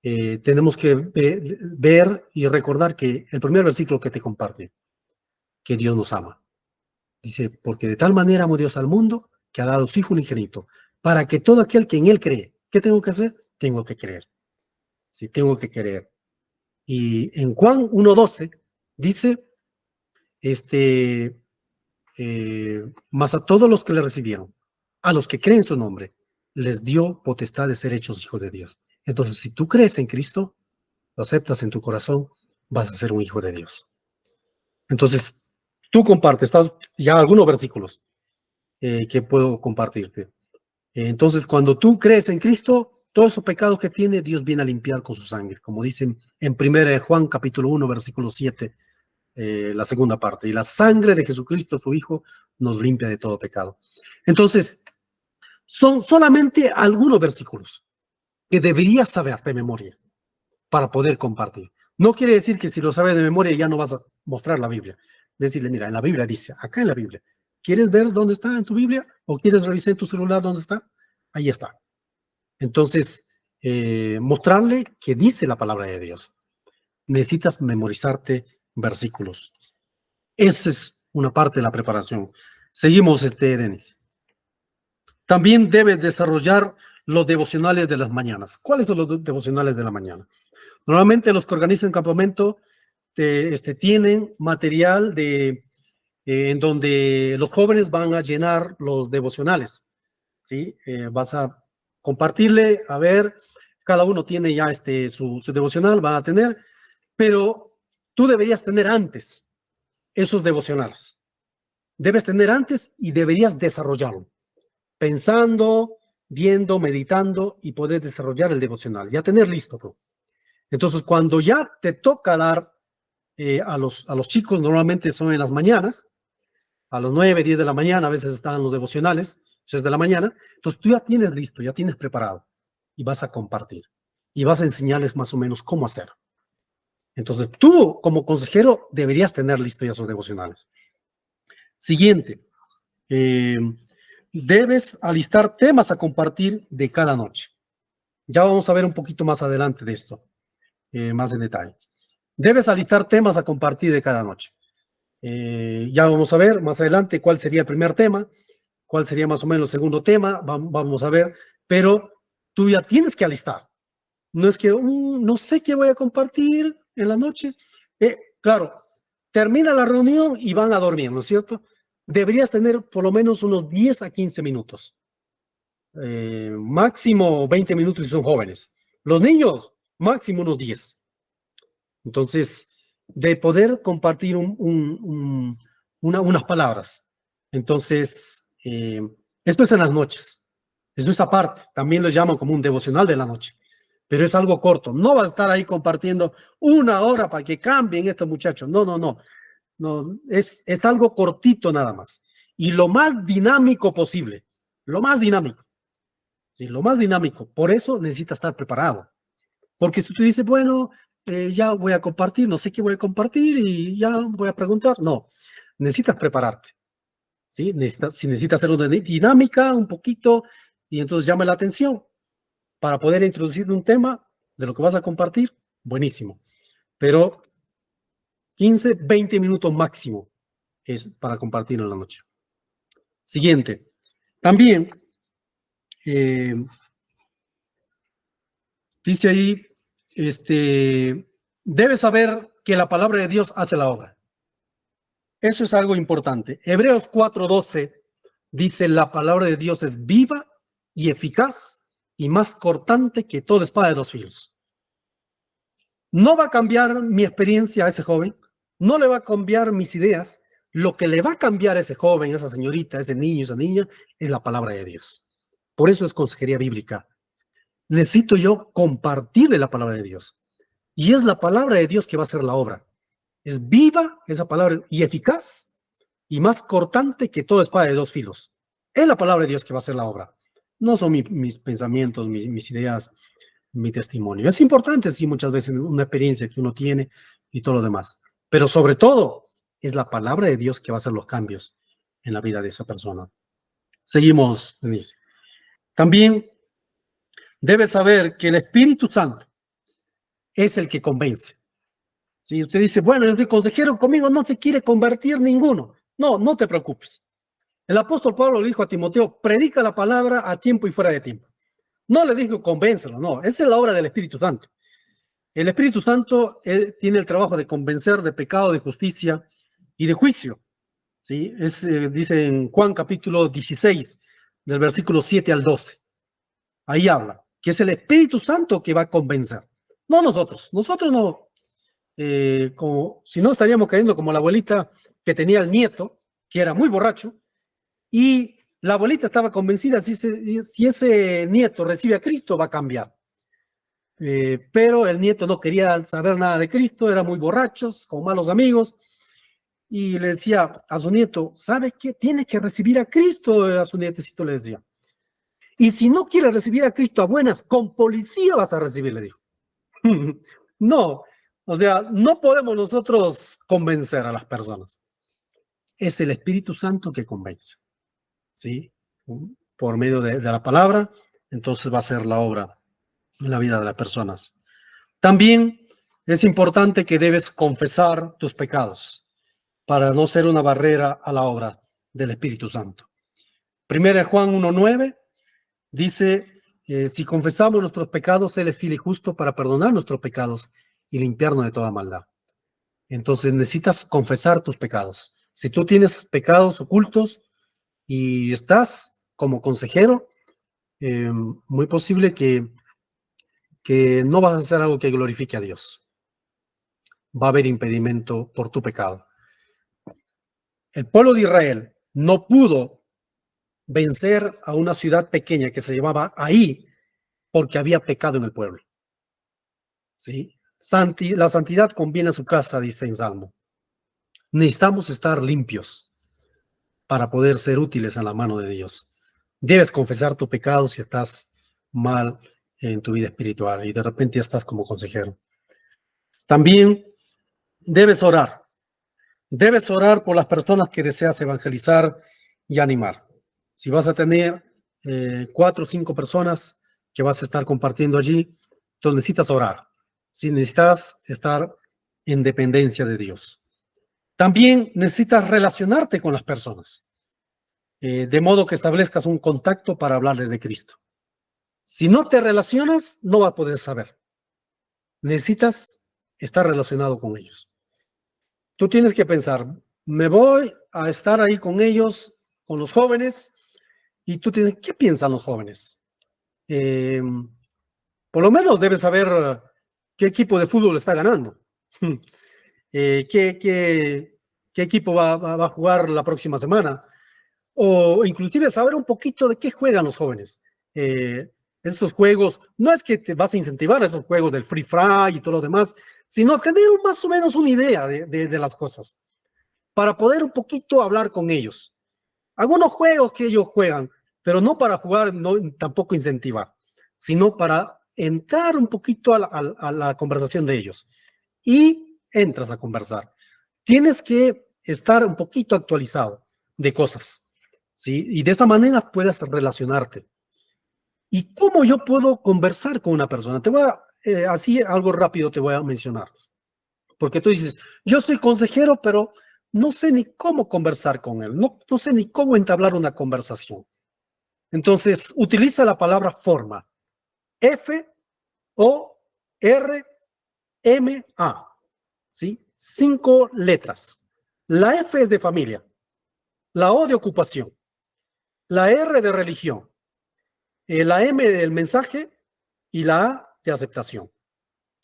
tenemos que ver y recordar que el primer versículo que te comparte, que Dios nos ama. Dice, porque de tal manera amó Dios al mundo que ha dado su Hijo unigénito, para que todo aquel que en Él cree, ¿qué tengo que hacer? Tengo que creer. Sí, tengo que creer. Y en Juan 1:12 dice, mas a todos los que le recibieron, a los que creen su nombre, les dio potestad de ser hechos hijos de Dios. Entonces, si tú crees en Cristo, lo aceptas en tu corazón, vas a ser un hijo de Dios. Entonces, tú compartes, estás ya algunos versículos que puedo compartirte. Entonces, cuando tú crees en Cristo, todos esos pecados que tiene, Dios viene a limpiar con su sangre, como dicen en 1 Juan capítulo 1, versículo 7, la segunda parte. Y la sangre de Jesucristo, su Hijo, nos limpia de todo pecado. Entonces, son solamente algunos versículos que deberías saber de memoria para poder compartir. No quiere decir que si lo sabes de memoria ya no vas a mostrar la Biblia. Decirle, mira, en la Biblia dice, acá en la Biblia, ¿quieres ver dónde está en tu Biblia? ¿O quieres revisar en tu celular dónde está? Ahí está. Entonces, mostrarle que dice la palabra de Dios. Necesitas memorizarte versículos. Esa es una parte de la preparación. Seguimos, Denis. También debes desarrollar los devocionales de las mañanas. ¿Cuáles son los devocionales de la mañana? Normalmente los que organizan campamento tienen material en donde los jóvenes van a llenar los devocionales. ¿Sí? Vas a compartirle, a ver, cada uno tiene ya su devocional, va a tener, pero tú deberías tener antes esos devocionales. Debes tener antes y deberías desarrollarlo, pensando, viendo, meditando y poder desarrollar el devocional, ya tener listo tú. Entonces, cuando ya te toca dar a los chicos, normalmente son en las mañanas, a las 9, 10 de la mañana, a veces están los devocionales, 6 de la mañana, entonces tú ya tienes listo, ya tienes preparado y vas a compartir y vas a enseñarles más o menos cómo hacer. Entonces, tú como consejero deberías tener listo ya esos devocionales. Siguiente, debes alistar temas a compartir de cada noche. Ya vamos a ver un poquito más adelante de esto, más en detalle. Debes alistar temas a compartir de cada noche. Ya vamos a ver más adelante cuál sería el primer tema, cuál sería más o menos el segundo tema, vamos a ver, pero tú ya tienes que alistar. No es que no sé qué voy a compartir en la noche. Claro, termina la reunión y van a dormir, ¿no es cierto? Deberías tener por lo menos unos 10 a 15 minutos. Máximo 20 minutos si son jóvenes. Los niños, máximo unos 10. Entonces, de poder compartir unas palabras. Entonces, esto es en las noches. Eso es aparte. También lo llaman como un devocional de la noche. Pero es algo corto. No va a estar ahí compartiendo 1 hora para que cambien estos muchachos. No, no, no. No, es algo cortito nada más. Y lo más dinámico posible. Lo más dinámico. Sí, lo más dinámico. Por eso necesita estar preparado. Porque si tú dices, bueno, ya voy a compartir, no sé qué voy a compartir y ya voy a preguntar. No, necesitas prepararte. ¿Sí? Si necesitas hacer una dinámica un poquito y entonces llama la atención para poder introducir un tema de lo que vas a compartir, buenísimo. Pero 15, 20 minutos máximo es para compartir en la noche. Siguiente. También dice ahí, debes saber que la palabra de Dios hace la obra. Eso es algo importante. Hebreos 4:12 dice, la palabra de Dios es viva y eficaz y más cortante que toda espada de 2 filos. No va a cambiar mi experiencia a ese joven, no le va a cambiar mis ideas. Lo que le va a cambiar a ese joven, a esa señorita, a ese niño, a esa niña, es la palabra de Dios. Por eso es consejería bíblica. Necesito yo compartirle la palabra de Dios. Y es la palabra de Dios que va a hacer la obra. Es viva esa palabra y eficaz y más cortante que toda espada de 2 filos. Es la palabra de Dios que va a hacer la obra. No son mis pensamientos, mis ideas, mi testimonio. Es importante, sí, muchas veces una experiencia que uno tiene y todo lo demás. Pero sobre todo, es la palabra de Dios que va a hacer los cambios en la vida de esa persona. Seguimos, Denise. También debes saber que el Espíritu Santo es el que convence. Si usted dice, bueno, el consejero conmigo no se quiere convertir ninguno. No, no te preocupes. El apóstol Pablo le dijo a Timoteo, predica la palabra a tiempo y fuera de tiempo. No le dijo convéncelo, no. Esa es la obra del Espíritu Santo. El Espíritu Santo tiene el trabajo de convencer de pecado, de justicia y de juicio. ¿Sí? Dice en Juan capítulo 16, del versículo 7 al 12. Ahí habla, que es el Espíritu Santo que va a convencer. No nosotros. Nosotros no. Como, si no estaríamos cayendo como la abuelita que tenía el nieto, que era muy borracho, y la abuelita estaba convencida si ese nieto recibe a Cristo va a cambiar. Pero el nieto no quería saber nada de Cristo, era muy borracho, con malos amigos, y le decía a su nieto, ¿sabes qué? Tienes que recibir a Cristo, a su nietecito le decía. Y si no quieres recibir a Cristo a buenas, con policía vas a recibir, le dijo. No, o sea, no podemos nosotros convencer a las personas. Es el Espíritu Santo que convence, ¿sí? Por medio de la palabra, entonces va a ser la obra en la vida de las personas. También es importante que debes confesar tus pecados para no ser una barrera a la obra del Espíritu Santo. Primera Juan 1:9 dice, si confesamos nuestros pecados, Él es fiel y justo para perdonar nuestros pecados y limpiarnos de toda maldad. Entonces necesitas confesar tus pecados. Si tú tienes pecados ocultos y estás como consejero, muy posible que no vas a hacer algo que glorifique a Dios. Va a haber impedimento por tu pecado. El pueblo de Israel no pudo vencer a una ciudad pequeña que se llamaba Ahí porque había pecado en el pueblo. ¿Sí? La santidad conviene a su casa, dice en Salmo. Necesitamos estar limpios para poder ser útiles a la mano de Dios. Debes confesar tu pecado si estás mal en tu vida espiritual y de repente ya estás como consejero. También debes orar. Debes orar por las personas que deseas evangelizar y animar. Si vas a tener 4 o 5 personas que vas a estar compartiendo allí, entonces necesitas orar. Si necesitas estar en dependencia de Dios. También necesitas relacionarte con las personas, de modo que establezcas un contacto para hablarles de Cristo. Si no te relacionas, no vas a poder saber. necesitas estar relacionado con ellos. Tú tienes que pensar, me voy a estar ahí con ellos, con los jóvenes, y tú tienes, ¿qué piensan los jóvenes? Por lo menos debes saber qué equipo de fútbol está ganando. ¿Qué equipo va a jugar la próxima semana? O inclusive saber un poquito de qué juegan los jóvenes. Esos juegos, no es que te vas a incentivar a esos juegos del Free Fire y todo lo demás, sino tener más o menos una idea de las cosas, para poder un poquito hablar con ellos. Algunos juegos que ellos juegan, pero no para jugar, no, tampoco incentivar, sino para entrar un poquito a la conversación de ellos. Y entras a conversar. Tienes que estar un poquito actualizado de cosas, ¿sí? Y de esa manera puedes relacionarte. ¿Y cómo yo puedo conversar con una persona? Te voy a, así algo rápido te voy a mencionar. Porque tú dices, yo soy consejero, pero no sé ni cómo conversar con él, no sé ni cómo entablar una conversación. Entonces, utiliza la palabra forma. F-O-R-M-A. ¿Sí? 5 letras. La F es de familia, la O de ocupación, la R de religión, la M del mensaje y la A de aceptación.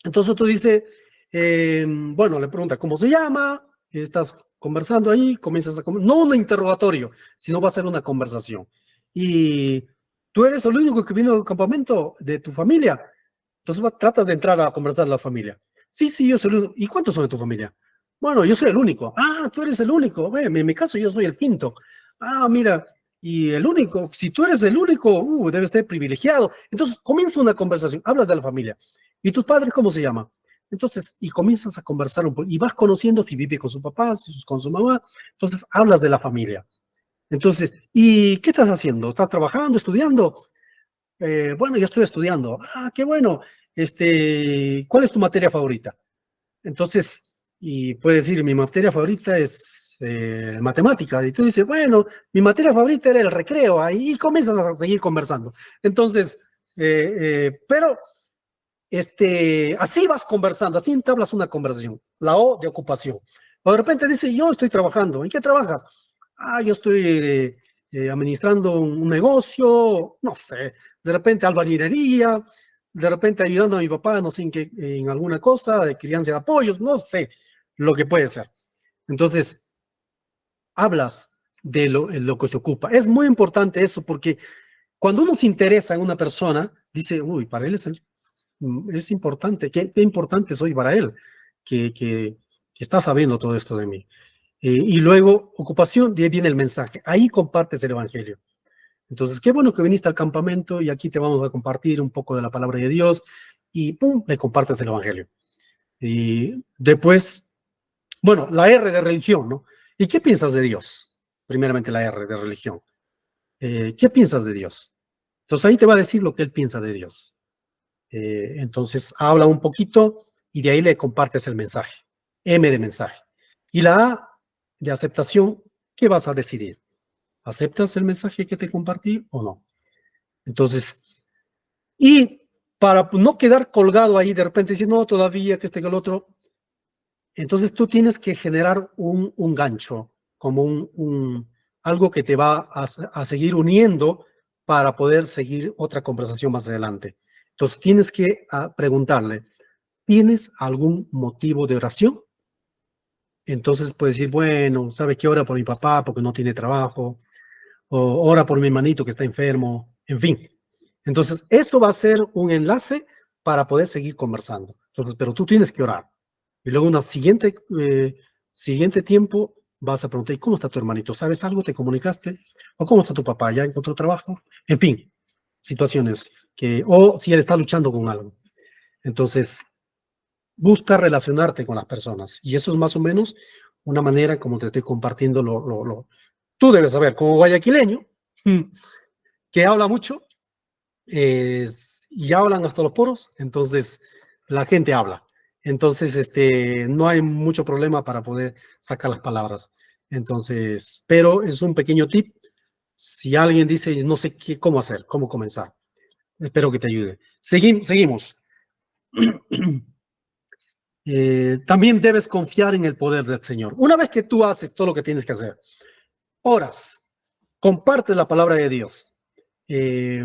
Entonces tú dices, bueno, le preguntas cómo se llama, estás conversando ahí, comienzas a no un interrogatorio, sino va a ser una conversación. Y tú eres el único que vino al campamento de tu familia, entonces trata de entrar a conversar a la familia. Sí, sí, yo soy el único. ¿Y cuántos son de tu familia? Bueno, yo soy el único. Ah, tú eres el único. En mi caso yo soy el quinto. Ah, mira, y el único, si tú eres el único, debes estar privilegiado. Entonces comienza una conversación, hablas de la familia. ¿Y tus padres cómo se llaman? Entonces, y comienzas a conversar un poco, y vas conociendo si vive con su papá, si con su mamá. Entonces, hablas de la familia. Entonces, ¿y qué estás haciendo? ¿Estás trabajando, estudiando? Bueno, yo estoy estudiando. Ah, qué bueno. ¿Cuál es tu materia favorita? Entonces, y puedes decir, mi materia favorita es matemática. Y tú dices, bueno, mi materia favorita era el recreo. Ahí y comienzas a seguir conversando. Entonces, pero así vas conversando, así entablas una conversación. La O de ocupación. O de repente dice, yo estoy trabajando. ¿En qué trabajas? Ah, yo estoy administrando un negocio, no sé, de repente albañilería, de repente ayudando a mi papá, no sé en qué, en alguna cosa, de crianza de apoyos, no sé lo que puede ser. Entonces, hablas de lo que se ocupa. Es muy importante eso porque cuando uno se interesa en una persona, dice, uy, para él es importante, qué importante soy para él, que está sabiendo todo esto de mí. Y luego, ocupación, de ahí viene el mensaje. Ahí compartes el evangelio. Entonces, qué bueno que viniste al campamento y aquí te vamos a compartir un poco de la palabra de Dios y pum, le compartes el evangelio. Y después, bueno, la R de religión, ¿no? ¿Y qué piensas de Dios? Primeramente la R de religión. ¿Qué piensas de Dios? Entonces ahí te va a decir lo que él piensa de Dios. Entonces habla un poquito y de ahí le compartes el mensaje. M de mensaje. Y la A de aceptación, ¿qué vas a decidir? ¿Aceptas el mensaje que te compartí o no? Entonces, y para no quedar colgado ahí de repente decir, no, todavía que el otro, entonces tú tienes que generar un gancho, como algo que te va a seguir uniendo para poder seguir otra conversación más adelante. Entonces tienes que preguntarle, ¿tienes algún motivo de oración? Entonces puedes decir, bueno, ¿sabe qué? Ora por mi papá porque no tiene trabajo, o ora por mi hermanito que está enfermo, en fin. Entonces, eso va a ser un enlace para poder seguir conversando. Entonces, pero tú tienes que orar. Y luego, una siguiente tiempo, vas a preguntar, ¿y cómo está tu hermanito? ¿Sabes algo? ¿Te comunicaste? ¿O cómo está tu papá? ¿Ya encontró trabajo? En fin, situaciones o si él está luchando con algo. Entonces, busca relacionarte con las personas. Y eso es más o menos una manera como te estoy compartiendo Tú debes saber, como guayaquileño, que habla mucho, y hablan hasta los poros, entonces la gente habla. Entonces, no hay mucho problema para poder sacar las palabras. Entonces, pero es un pequeño tip. Si alguien dice, no sé cómo hacer, cómo comenzar, espero que te ayude. Seguimos. también debes confiar en el poder del Señor. Una vez que tú haces todo lo que tienes que hacer, oras, compartes la palabra de Dios, te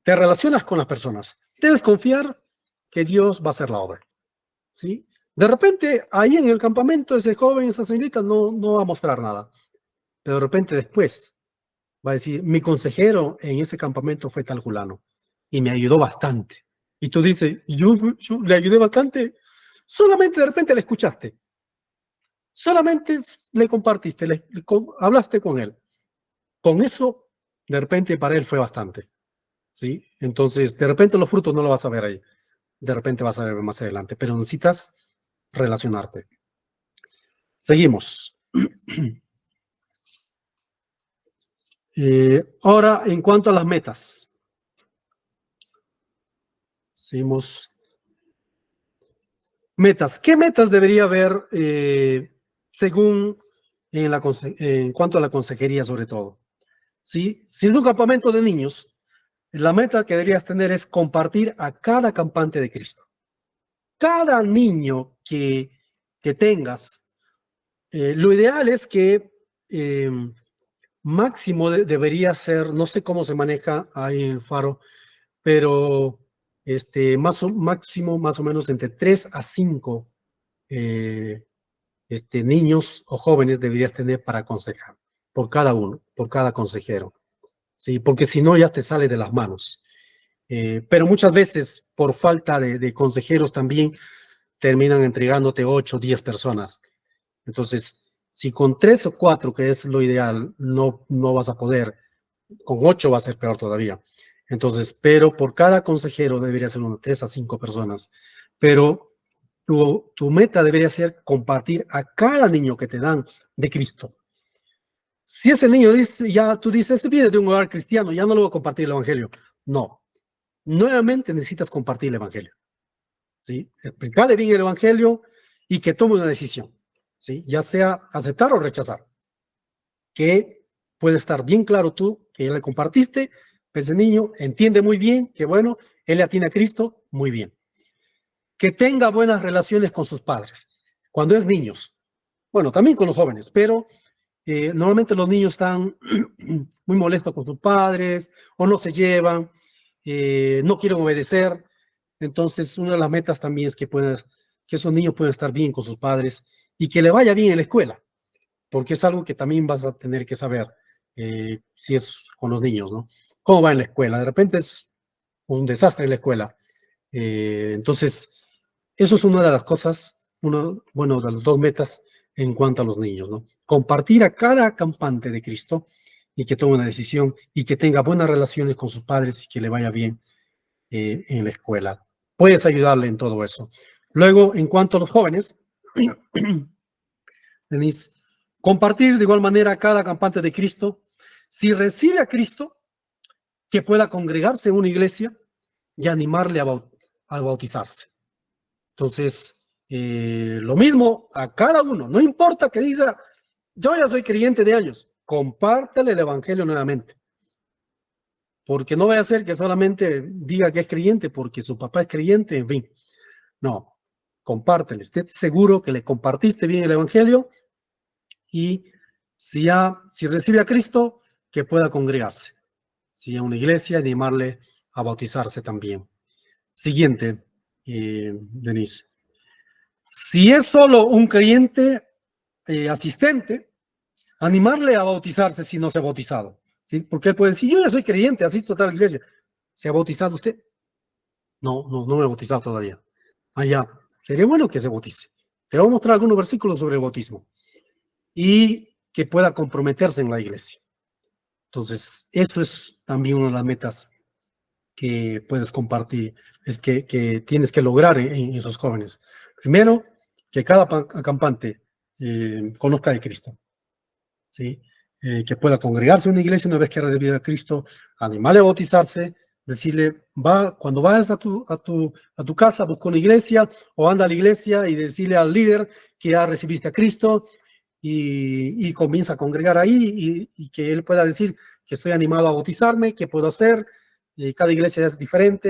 relacionas con las personas, debes confiar que Dios va a hacer la obra, ¿sí? De repente, ahí en el campamento, ese joven, esa señorita no va a mostrar nada, pero de repente después va a decir, mi consejero en ese campamento fue tal fulano y me ayudó bastante. Y tú dices, yo le ayudé bastante, solamente de repente le escuchaste, solamente le compartiste, hablaste con él. Con eso, de repente para él fue bastante, ¿sí? Entonces, de repente los frutos no los vas a ver ahí, de repente vas a ver más adelante, pero necesitas relacionarte. Seguimos. Ahora, en cuanto a las metas. Seguimos. Metas. ¿Qué metas debería haber según en cuanto a la consejería sobre todo? ¿Sí? Si es un campamento de niños, la meta que deberías tener es compartir a cada campante de Cristo. Cada niño que tengas, lo ideal es que máximo debería ser, no sé cómo se maneja ahí en Faro, pero máximo más o menos entre 3 a 5 niños o jóvenes deberías tener para aconsejar, por cada uno, por cada consejero, ¿sí? Porque si no ya te sale de las manos. Pero muchas veces por falta de consejeros también terminan entregándote 8 o 10 personas. Entonces, si con 3 o 4, que es lo ideal, no vas a poder, con 8 va a ser peor todavía. Entonces, pero por cada consejero debería ser unas 3 a 5 personas. Pero tu meta debería ser compartir a cada niño que te dan de Cristo. Si ese niño dice, ya tú dices, viene de un hogar cristiano, ya no le voy a compartir el evangelio. No, nuevamente necesitas compartir el evangelio, ¿sí? Explicarle bien el evangelio y que tome una decisión, ¿sí? Ya sea aceptar o rechazar. Que puede estar bien claro tú que ya le compartiste, ese niño entiende muy bien que bueno, él ya tiene a Cristo, muy bien. Que tenga buenas relaciones con sus padres. Cuando es niños, bueno, también con los jóvenes, pero normalmente los niños están muy molestos con sus padres o no se llevan, no quieren obedecer. Entonces, una de las metas también es que esos niños puedan estar bien con sus padres y que le vaya bien en la escuela, porque es algo que también vas a tener que saber si es con los niños, ¿no? ¿Cómo va en la escuela? De repente es un desastre en la escuela. Entonces, eso es una de las cosas, bueno, de las dos metas en cuanto a los niños, ¿no? Compartir a cada campante de Cristo y que tome una decisión y que tenga buenas relaciones con sus padres y que le vaya bien en la escuela. Puedes ayudarle en todo eso. Luego, en cuanto a los jóvenes, Denise, compartir de igual manera a cada campante de Cristo. Si recibe a Cristo, que pueda congregarse en una iglesia y animarle a bautizarse. Entonces, lo mismo a cada uno, no importa que diga, yo ya soy creyente de años, compártele el evangelio nuevamente. Porque no vaya a ser que solamente diga que es creyente porque su papá es creyente, en fin. No, compártele, esté seguro que le compartiste bien el evangelio y si recibe a Cristo, que pueda congregarse. Si a una iglesia, animarle a bautizarse también. Siguiente, Denise. Si es solo un creyente asistente, animarle a bautizarse si no se ha bautizado, ¿sí? Porque él puede decir, yo ya soy creyente, asisto a tal iglesia. ¿Se ha bautizado usted? No me he bautizado todavía. Allá, sería bueno que se bautice. Te voy a mostrar algunos versículos sobre el bautismo y que pueda comprometerse en la iglesia. Entonces, eso es también una de las metas que puedes compartir, es que tienes que lograr en esos jóvenes. Primero, que cada acampante conozca de Cristo, ¿sí? Que pueda congregarse en una iglesia una vez que ha recibido a Cristo, animarle a bautizarse, decirle, cuando vayas a tu casa, busca una iglesia o anda a la iglesia y decirle al líder que ya recibiste a Cristo y comienza a congregar ahí y que él pueda decir que estoy animado a bautizarme, qué puedo hacer. Cada iglesia es diferente,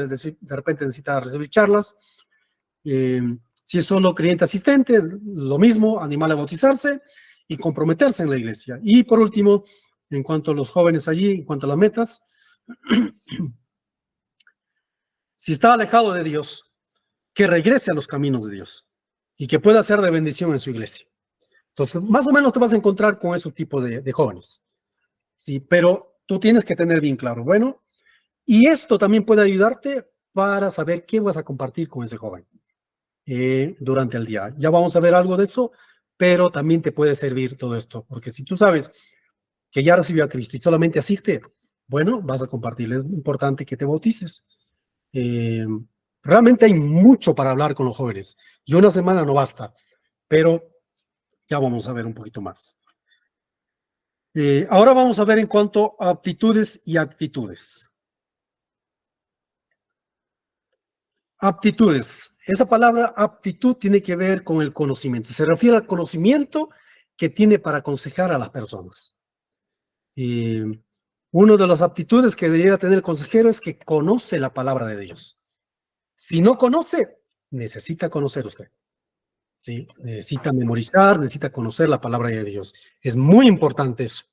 de repente necesita recibir charlas. Si es solo creyente asistente, lo mismo, animal a bautizarse y comprometerse en la iglesia. Y por último, en cuanto a los jóvenes allí, en cuanto a las metas, si está alejado de Dios, que regrese a los caminos de Dios y que pueda ser de bendición en su iglesia. Entonces, más o menos te vas a encontrar con esos tipos de jóvenes. Sí, pero tú tienes que tener bien claro, bueno, y esto también puede ayudarte para saber qué vas a compartir con ese joven durante el día. Ya vamos a ver algo de eso, pero también te puede servir todo esto, porque si tú sabes que ya recibió a Cristo y solamente asiste, bueno, vas a compartirle. Es importante que te bautices. Eh, Realmente hay mucho para hablar con los jóvenes y una semana no basta, pero ya vamos a ver un poquito más. Ahora vamos a ver en cuanto a aptitudes y actitudes. Aptitudes. Esa palabra aptitud tiene que ver con el conocimiento. Se refiere al conocimiento que tiene para aconsejar a las personas. Una de las aptitudes que debería tener el consejero es que conoce la palabra de Dios. Si no conoce, necesita conocer usted. ¿Sí? Necesita memorizar, necesita conocer la palabra de Dios. Es muy importante eso.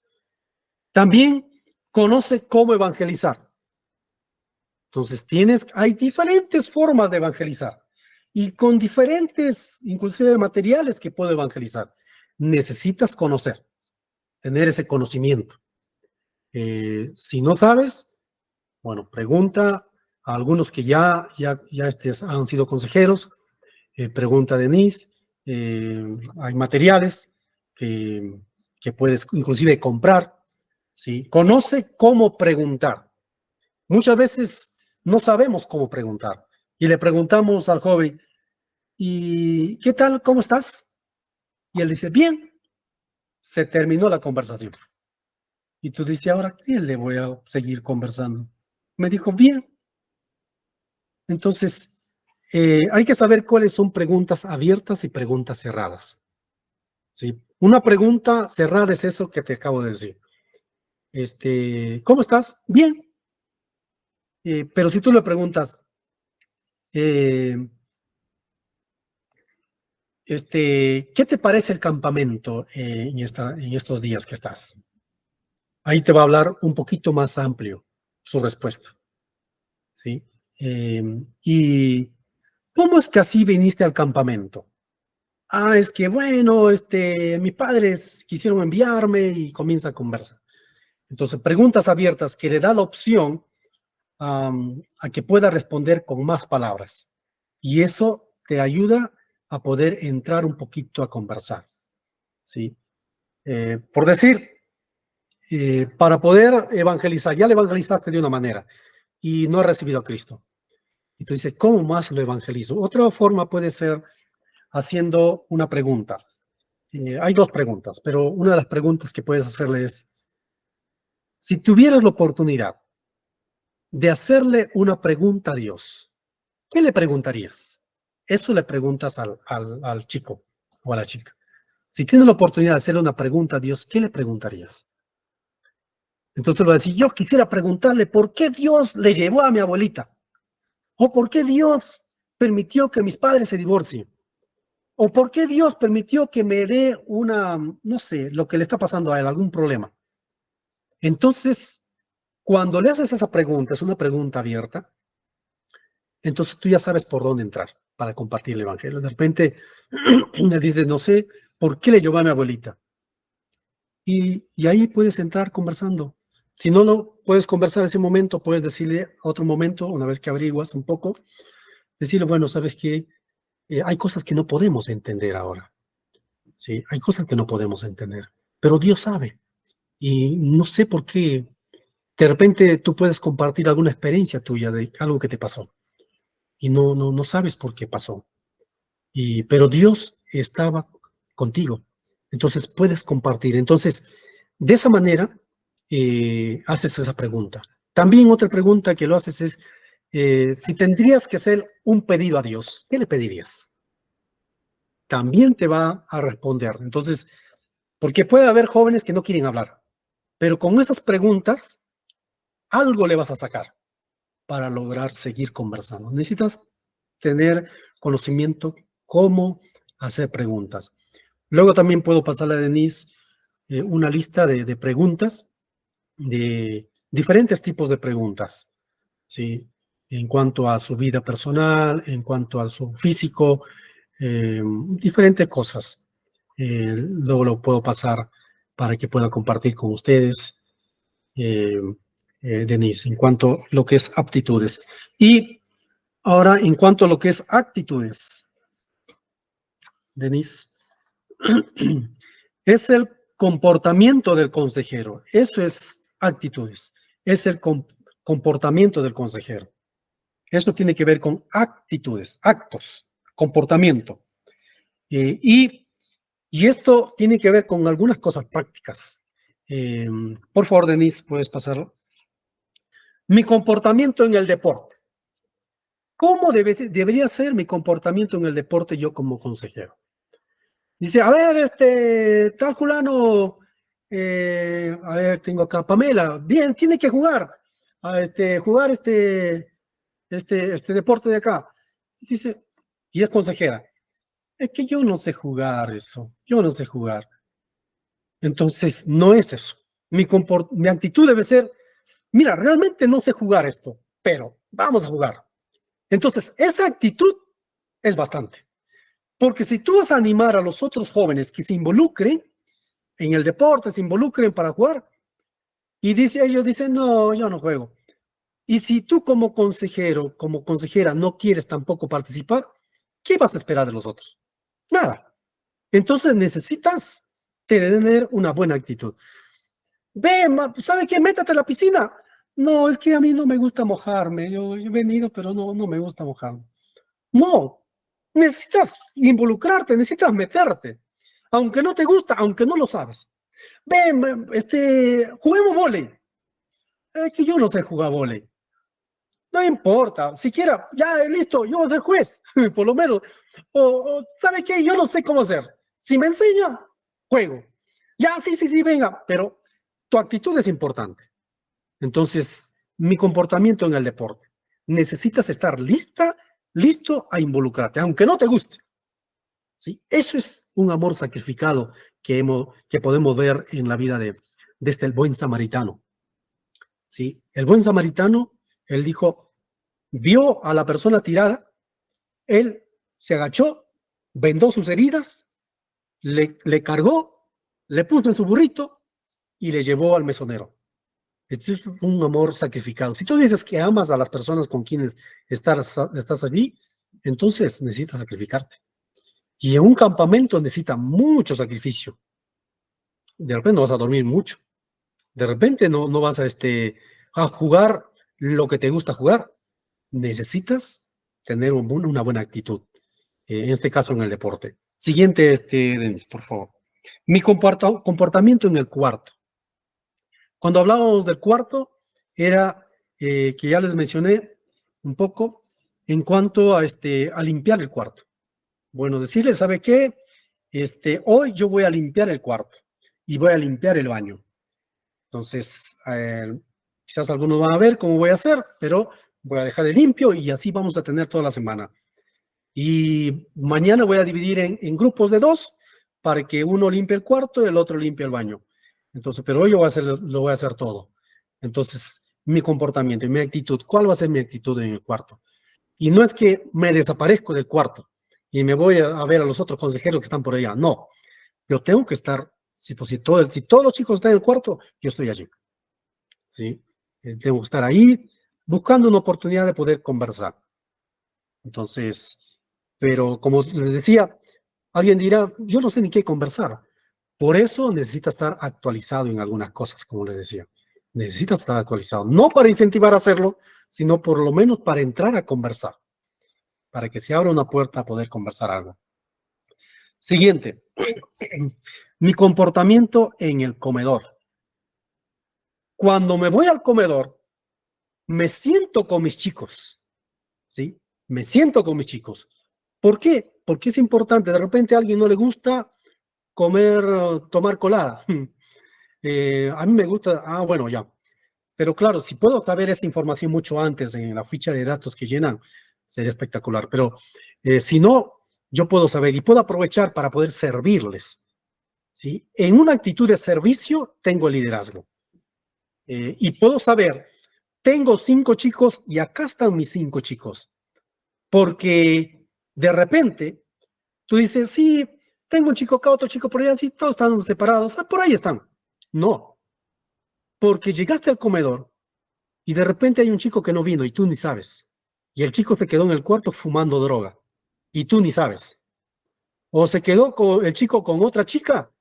También conoce cómo evangelizar. Entonces hay diferentes formas de evangelizar y con diferentes, inclusive materiales que puedo evangelizar. Necesitas conocer, tener ese conocimiento. Si no sabes, bueno, pregunta a algunos que ya han sido consejeros, pregunta a Denise, hay materiales que puedes inclusive comprar, ¿sí? Conoce cómo preguntar. Muchas veces no sabemos cómo preguntar y le preguntamos al joven, ¿y qué tal? ¿Cómo estás? Y él dice, bien, se terminó la conversación. Y tú dices, ¿ahora qué le voy a seguir conversando? Me dijo, bien. Entonces, hay que saber cuáles son preguntas abiertas y preguntas cerradas. ¿Sí? Una pregunta cerrada es eso que te acabo de decir. ¿Cómo estás? Bien. Pero si tú le preguntas, ¿qué te parece el campamento en estos días que estás? Ahí te va a hablar un poquito más amplio su respuesta. ¿Sí? ¿Y cómo es que así viniste al campamento? Ah, es que bueno, mis padres quisieron enviarme y comienza a conversar. Entonces, preguntas abiertas que le da la opción a que pueda responder con más palabras. Y eso te ayuda a poder entrar un poquito a conversar. ¿Sí? Por decir, para poder evangelizar, ya le evangelizaste de una manera y no has recibido a Cristo. Y tú dices, ¿cómo más lo evangelizo? Otra forma puede ser haciendo una pregunta. Hay dos preguntas, pero una de las preguntas que puedes hacerle es, si tuvieras la oportunidad de hacerle una pregunta a Dios, ¿qué le preguntarías? Eso le preguntas al chico o a la chica. Si tienes la oportunidad de hacerle una pregunta a Dios, ¿qué le preguntarías? Entonces lo va a decir, yo quisiera preguntarle por qué Dios le llevó a mi abuelita, o por qué Dios permitió que mis padres se divorcien, o por qué Dios permitió que me dé no sé, lo que le está pasando a él, algún problema. Entonces, cuando le haces esa pregunta, es una pregunta abierta, entonces tú ya sabes por dónde entrar para compartir el evangelio. De repente le dices, no sé, ¿por qué le llevó a mi abuelita? Y ahí puedes entrar conversando. Si no lo puedes conversar en ese momento, puedes decirle a otro momento, una vez que averiguas un poco, decirle, bueno, sabes que hay cosas que no podemos entender ahora. Sí, hay cosas que no podemos entender, pero Dios sabe. Y no sé por qué. De repente tú puedes compartir alguna experiencia tuya de algo que te pasó y no sabes por qué pasó. Pero Dios estaba contigo. Entonces puedes compartir. Entonces, de esa manera, haces esa pregunta. También otra pregunta que lo haces es, si tendrías que hacer un pedido a Dios, ¿qué le pedirías? También te va a responder. Entonces, porque puede haber jóvenes que no quieren hablar, pero con esas preguntas, algo le vas a sacar para lograr seguir conversando. Necesitas tener conocimiento cómo hacer preguntas. Luego también puedo pasarle a Denise una lista de preguntas, de diferentes tipos de preguntas, ¿sí? En cuanto a su vida personal, en cuanto a su físico, diferentes cosas. Luego lo puedo pasar para que pueda compartir con ustedes, eh, Denise, en cuanto a lo que es aptitudes. Y ahora, en cuanto a lo que es actitudes, Denise, es el comportamiento del consejero. Eso es actitudes. Es el comportamiento del consejero. Eso tiene que ver con actitudes, actos, comportamiento. Y esto tiene que ver con algunas cosas prácticas. Por favor, Denise, puedes pasarlo. Mi comportamiento en el deporte. ¿Cómo debería ser mi comportamiento en el deporte yo como consejero? Dice, a ver, tal fulano, a ver, tengo acá Pamela, bien, tiene que jugar, jugar este deporte de acá. Dice, y es consejera, es que yo no sé jugar eso, yo no sé jugar. Entonces, no es eso. Mi actitud debe ser, mira, realmente no sé jugar esto, pero vamos a jugar. Entonces, esa actitud es bastante. Porque si tú vas a animar a los otros jóvenes que se involucren en el deporte, se involucren para jugar, y ellos dicen, no, yo no juego. Y si tú como consejero, como consejera, no quieres tampoco participar, ¿qué vas a esperar de los otros? Nada. Entonces necesitas tener una buena actitud. Ve, ¿sabe qué? Métate a la piscina. No, es que a mí no me gusta mojarme. Yo he venido, pero no me gusta mojarme. No, necesitas involucrarte, necesitas meterte. Aunque no te gusta, aunque no lo sabes. Ven, juguemos vóley. Es que yo no sé jugar vóley. No importa, siquiera, ya listo, yo voy a ser juez, por lo menos. ¿Sabe qué? Yo no sé cómo hacer. Si me enseña, juego. Ya, sí, venga, pero tu actitud es importante. Entonces, mi comportamiento en el deporte. Necesitas estar listo a involucrarte, aunque no te guste. ¿Sí? Eso es un amor sacrificado que podemos ver en la vida de el buen samaritano. ¿Sí? El buen samaritano, él dijo, vio a la persona tirada, él se agachó, vendó sus heridas, le cargó, le puso en su burrito y le llevó al mesonero. Esto es un amor sacrificado. Si tú dices que amas a las personas con quienes estás allí, entonces necesitas sacrificarte. Y en un campamento necesita mucho sacrificio. De repente no vas a dormir mucho. De repente no vas a jugar lo que te gusta jugar. Necesitas tener una buena actitud. En este caso en el deporte. Siguiente, Denis, por favor. Mi comportamiento en el cuarto. Cuando hablábamos del cuarto, era que ya les mencioné un poco en cuanto a limpiar el cuarto. Bueno, decirles, ¿sabe qué? Hoy yo voy a limpiar el cuarto y voy a limpiar el baño. Entonces, quizás algunos van a ver cómo voy a hacer, pero voy a dejar de limpio y así vamos a tener toda la semana. Y mañana voy a dividir en grupos de 2 para que uno limpie el cuarto y el otro limpie el baño. Entonces, pero hoy yo lo voy a hacer todo. Entonces, mi comportamiento y mi actitud, ¿cuál va a ser mi actitud en el cuarto? Y no es que me desaparezco del cuarto y me voy a ver a los otros consejeros que están por allá. No, yo tengo que estar, si todos los chicos están en el cuarto, yo estoy allí. ¿Sí? Tengo que estar ahí buscando una oportunidad de poder conversar. Entonces, pero como les decía, alguien dirá, yo no sé ni qué conversar. Por eso necesita estar actualizado en algunas cosas, como les decía. Necesita estar actualizado, no para incentivar a hacerlo, sino por lo menos para entrar a conversar, para que se abra una puerta a poder conversar algo. Siguiente, mi comportamiento en el comedor. Cuando me voy al comedor, me siento con mis chicos, ¿sí? Me siento con mis chicos. ¿Por qué? Porque es importante. De repente a alguien no le gusta tomar colada. A mí me gusta, bueno, ya. Pero claro, si puedo saber esa información mucho antes en la ficha de datos que llenan, sería espectacular. Pero si no, yo puedo saber y puedo aprovechar para poder servirles, ¿sí? En una actitud de servicio tengo el liderazgo. Y puedo saber, tengo 5 chicos y acá están mis 5 chicos. Porque de repente tú dices, sí, tengo un chico acá, otro chico por allá, sí, todos están separados, por ahí están. No, porque llegaste al comedor y de repente hay un chico que no vino y tú ni sabes. Y el chico se quedó en el cuarto fumando droga y tú ni sabes. O se quedó el chico con otra chica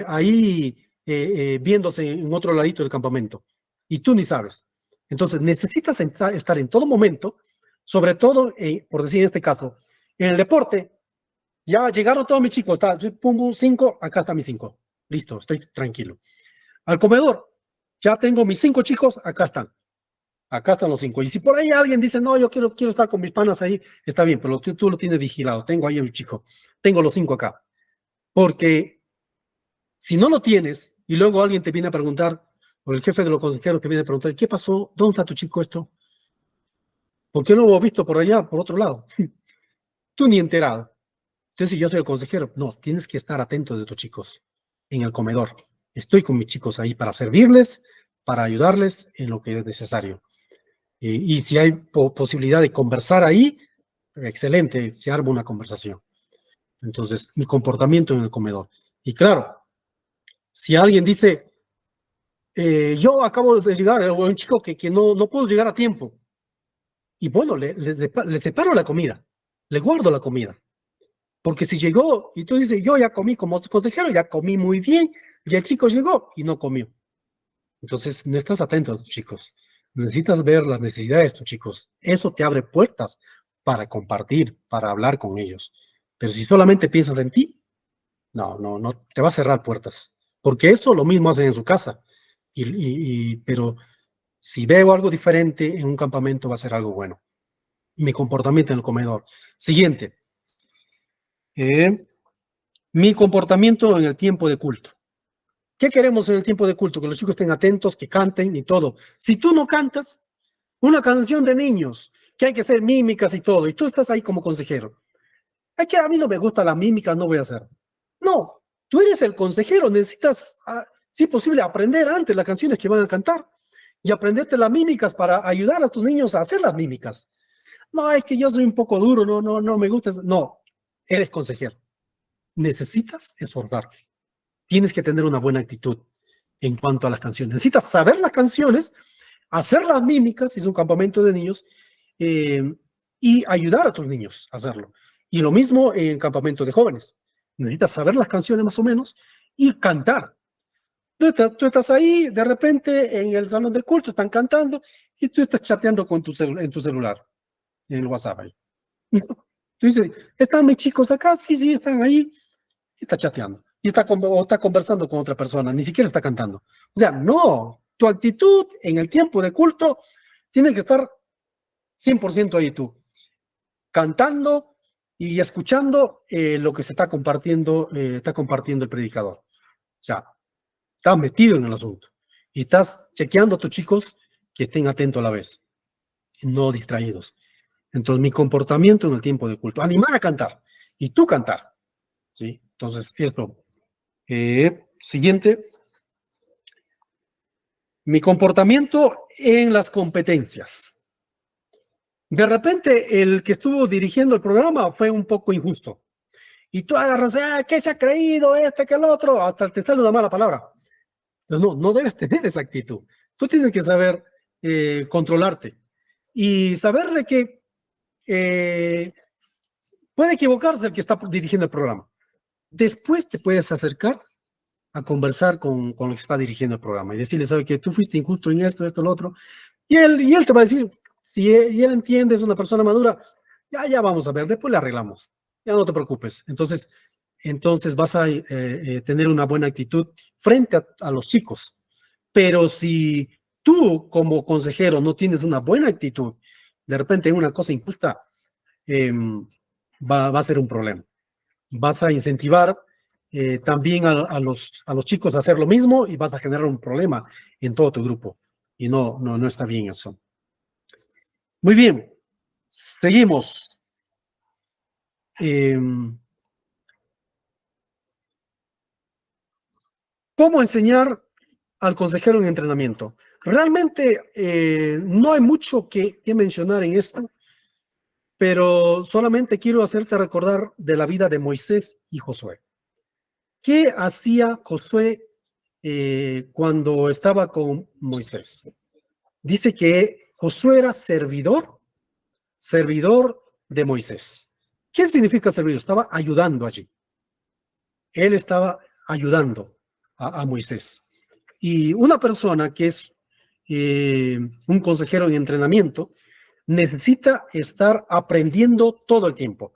ahí viéndose en otro ladito del campamento y tú ni sabes. Entonces necesitas estar en todo momento, sobre todo, por decir en este caso, en el deporte, ya llegaron todos mis chicos, pum, pum, 5, acá están mis 5. Listo, estoy tranquilo. Al comedor, ya tengo mis 5 chicos, acá están los 5. Y si por ahí alguien dice, no, yo quiero estar con mis panas ahí, está bien, pero tú lo tienes vigilado. Tengo ahí a mi chico, tengo los 5 acá. Porque si no lo tienes y luego alguien te viene a preguntar, o el jefe de los consejeros te viene a preguntar, ¿qué pasó? ¿Dónde está tu chico esto? ¿Por qué no lo hemos visto por allá, por otro lado? Tú ni enterado. Entonces, si yo soy el consejero, no, tienes que estar atento de tus chicos en el comedor. Estoy con mis chicos ahí para servirles, para ayudarles en lo que es necesario. Y si hay posibilidad de conversar ahí, excelente, se arma una conversación. Entonces, mi comportamiento en el comedor. Y claro, si alguien dice, yo acabo de llegar, o un chico que no puedo llegar a tiempo, y bueno, le separo la comida, le guardo la comida. Porque si llegó y tú dices, yo ya comí como consejero, ya comí muy bien, y el chico llegó y no comió. Entonces, no estás atento a tus chicos. Necesitas ver las necesidades de tus chicos. Eso te abre puertas para compartir, para hablar con ellos. Pero si solamente piensas en ti, no, te va a cerrar puertas. Porque eso lo mismo hacen en su casa. Pero si veo algo diferente en un campamento, va a ser algo bueno. Mi comportamiento en el comedor. Siguiente. Mi comportamiento en el tiempo de culto. ¿Qué queremos en el tiempo de culto? Que los chicos estén atentos, que canten y todo. Si tú no cantas una canción de niños, que hay que hacer mímicas y todo, y tú estás ahí como consejero, es que a mí no me gusta la mímica, no voy a hacer. No, tú eres el consejero, necesitas, si es posible, aprender antes las canciones que van a cantar y aprenderte las mímicas para ayudar a tus niños a hacer las mímicas. No, es que yo soy un poco duro, no me gusta eso. No, eres consejero. Necesitas esforzarte. Tienes que tener una buena actitud en cuanto a las canciones. Necesitas saber las canciones, hacer las mímicas, si es un campamento de niños, y ayudar a tus niños a hacerlo. Y lo mismo en campamento de jóvenes. Necesitas saber las canciones más o menos y cantar. Tú estás ahí, de repente en el salón de culto están cantando y tú estás chateando con en tu celular, en el WhatsApp ahí. Tú dices, ¿están mis chicos acá? Sí, sí, están ahí. Y está chateando. O está conversando con otra persona, ni siquiera está cantando. O sea, no, tu actitud en el tiempo de culto tiene que estar 100% ahí tú, cantando y escuchando lo que se está compartiendo el predicador. O sea, estás metido en el asunto y estás chequeando a tus chicos que estén atentos a la vez, no distraídos. Entonces, mi comportamiento en el tiempo de culto, animar a cantar y tú cantar, ¿sí? Entonces, eso. Siguiente, mi comportamiento en las competencias. De repente, el que estuvo dirigiendo el programa fue un poco injusto. Y tú agarras, ¿qué se ha creído este que el otro? Hasta te sale una mala palabra. No debes tener esa actitud. Tú tienes que saber controlarte y saber de que puede equivocarse el que está dirigiendo el programa. Después te puedes acercar a conversar con el que está dirigiendo el programa y decirle, ¿sabe que tú fuiste injusto en esto, lo otro? Y él te va a decir, si él entiende, es una persona madura, ya vamos a ver, después le arreglamos, ya no te preocupes. Entonces vas a tener una buena actitud frente a los chicos. Pero si tú como consejero no tienes una buena actitud, de repente en una cosa injusta, va a ser un problema. Vas a incentivar también a los chicos a hacer lo mismo y vas a generar un problema en todo tu grupo. Y no está bien eso. Muy bien, seguimos. ¿Cómo enseñar al consejero en entrenamiento? Realmente no hay mucho que mencionar en esto, pero solamente quiero hacerte recordar de la vida de Moisés y Josué. ¿Qué hacía Josué cuando estaba con Moisés? Dice que Josué era servidor de Moisés. ¿Qué significa servidor? Estaba ayudando allí. Él estaba ayudando a Moisés. Y una persona que es un consejero en entrenamiento necesita estar aprendiendo todo el tiempo.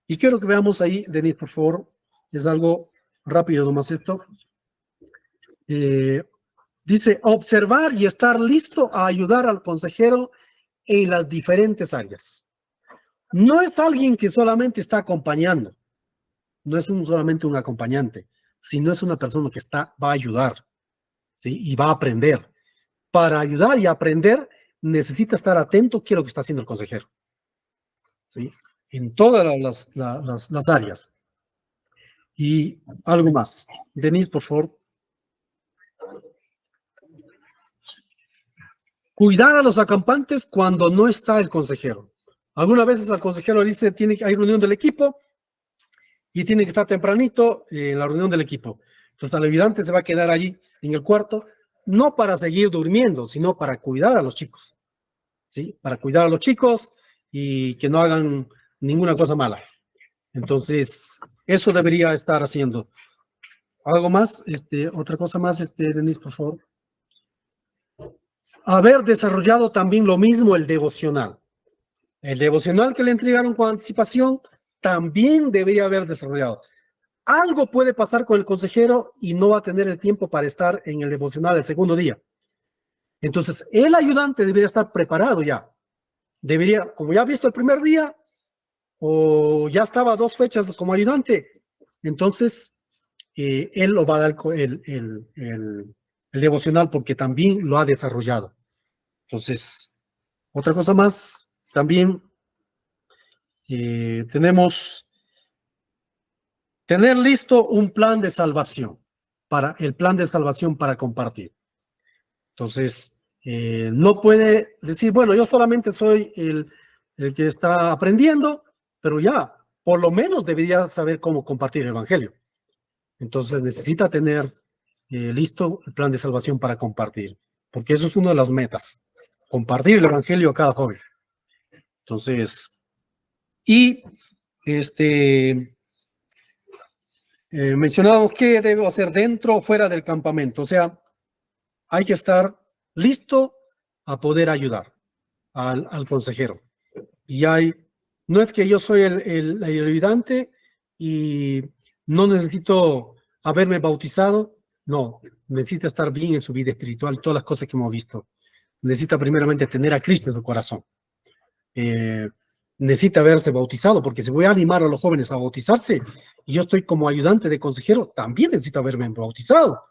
Y quiero que veamos ahí, Denis, por favor, es algo rápido nomás esto. Dice, observar y estar listo a ayudar al consejero en las diferentes áreas. No es alguien que solamente está acompañando, no es solamente un acompañante, sino es una persona que va a ayudar, ¿sí? Y va a aprender. Para ayudar y aprender, necesita estar atento a lo que está haciendo el consejero, ¿sí? En todas las áreas. Y algo más. Denise, por favor. Cuidar a los acampantes cuando no está el consejero. Algunas veces al consejero dice, hay reunión del equipo y tiene que estar tempranito en la reunión del equipo. Entonces el ayudante se va a quedar allí en el cuarto, no para seguir durmiendo, sino para cuidar a los chicos, ¿sí? Para cuidar a los chicos y que no hagan ninguna cosa mala. Entonces, eso debería estar haciendo. ¿Algo más? Otra cosa más, Denise, por favor. Haber desarrollado también lo mismo el devocional. El devocional que le entregaron con anticipación también debería haber desarrollado. Algo puede pasar con el consejero y no va a tener el tiempo para estar en el devocional el segundo día. Entonces, el ayudante debería estar preparado ya. Debería, como ya ha visto el primer día, o ya estaba 2 fechas como ayudante, entonces él lo va a dar el devocional porque también lo ha desarrollado. Entonces, otra cosa más, también tenemos tener listo un plan de salvación, el plan de salvación para compartir. Entonces, no puede decir, bueno, yo solamente soy el que está aprendiendo, pero ya, por lo menos debería saber cómo compartir el evangelio. Entonces, necesita tener listo el plan de salvación para compartir, porque eso es una de las metas, compartir el evangelio a cada joven. Entonces, y mencionábamos que debe hacer dentro o fuera del campamento, o sea, hay que estar listo a poder ayudar al consejero. Y no es que yo soy el ayudante y no necesito haberme bautizado, no, necesita estar bien en su vida espiritual, todas las cosas que hemos visto. Necesita primeramente tener a Cristo en su corazón. Necesita haberse bautizado, porque si voy a animar a los jóvenes a bautizarse y yo estoy como ayudante de consejero, también necesito haberme bautizado.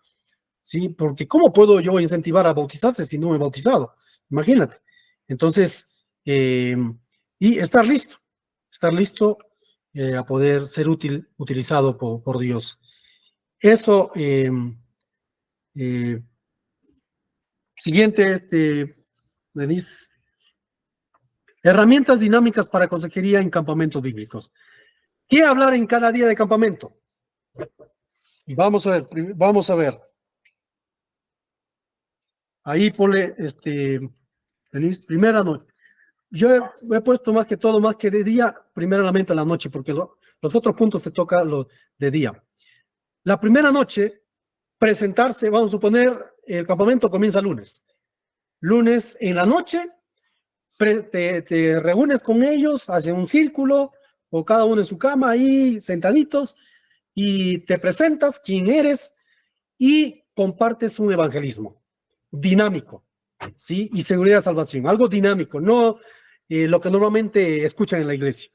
¿Sí? Porque ¿cómo puedo yo incentivar a bautizarse si no me he bautizado? Imagínate. Entonces, y estar listo a poder ser utilizado por Dios. Eso, siguiente, Denise. Herramientas dinámicas para consejería en campamentos bíblicos. ¿Qué hablar en cada día de campamento? Vamos a ver. Ahí ponle, Denise, primera noche. Yo he puesto más que de día, primeramente en la noche, porque los otros puntos se tocan los de día. La primera noche, presentarse, vamos a suponer, el campamento comienza lunes. Lunes en la noche, te reúnes con ellos, hacen un círculo, o cada uno en su cama, ahí sentaditos, y te presentas quién eres y compartes un evangelismo dinámico, ¿sí? Y seguridad de salvación, algo dinámico, no lo que normalmente escuchan en la iglesia.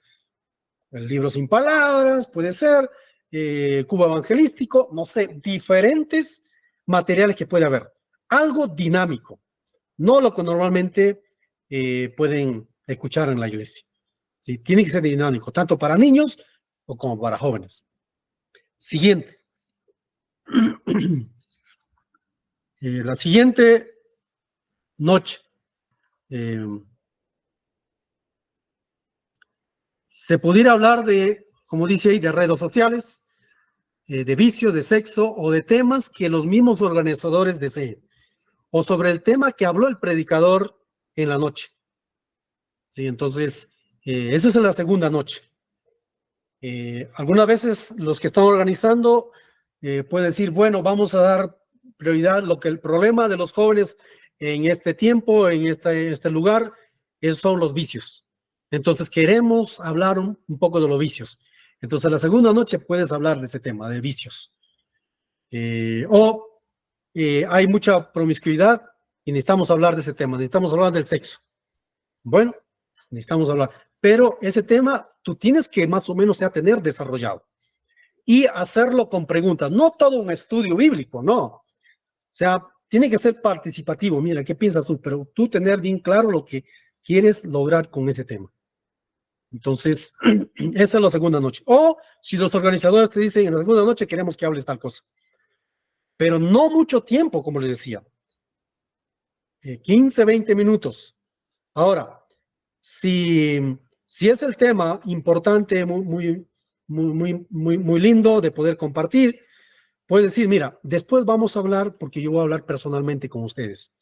El libro sin palabras, puede ser, cubo evangelístico, no sé, diferentes materiales que puede haber. Algo dinámico, no lo que normalmente pueden escuchar en la iglesia. ¿sí? Tiene que ser dinámico, tanto para niños o como para jóvenes. Siguiente. La siguiente noche. Se pudiera hablar de, como dice ahí, de redes sociales, de vicios, de sexo o de temas que los mismos organizadores deseen, o sobre el tema que habló el predicador en la noche. Sí, entonces, eso es en la segunda noche. Algunas veces los que están organizando pueden decir, bueno, vamos a dar prioridad, lo que el problema de los jóvenes en este tiempo, en este lugar, son los vicios. Entonces queremos hablar un poco de los vicios. Entonces la segunda noche puedes hablar de ese tema, de vicios. Hay mucha promiscuidad y necesitamos hablar de ese tema, necesitamos hablar del sexo. Bueno, necesitamos hablar. Pero ese tema tú tienes que más o menos ya tener desarrollado y hacerlo con preguntas. No todo un estudio bíblico, no. O sea, tiene que ser participativo. Mira, ¿qué piensas tú? Pero tú tener bien claro lo que quieres lograr con ese tema. Entonces, esa es la segunda noche. O si los organizadores te dicen en la segunda noche queremos que hables tal cosa. Pero no mucho tiempo, como les decía. 15, 20 minutos. Ahora, si es el tema importante, muy lindo de poder compartir, puedes decir, mira, después vamos a hablar, porque yo voy a hablar personalmente con ustedes,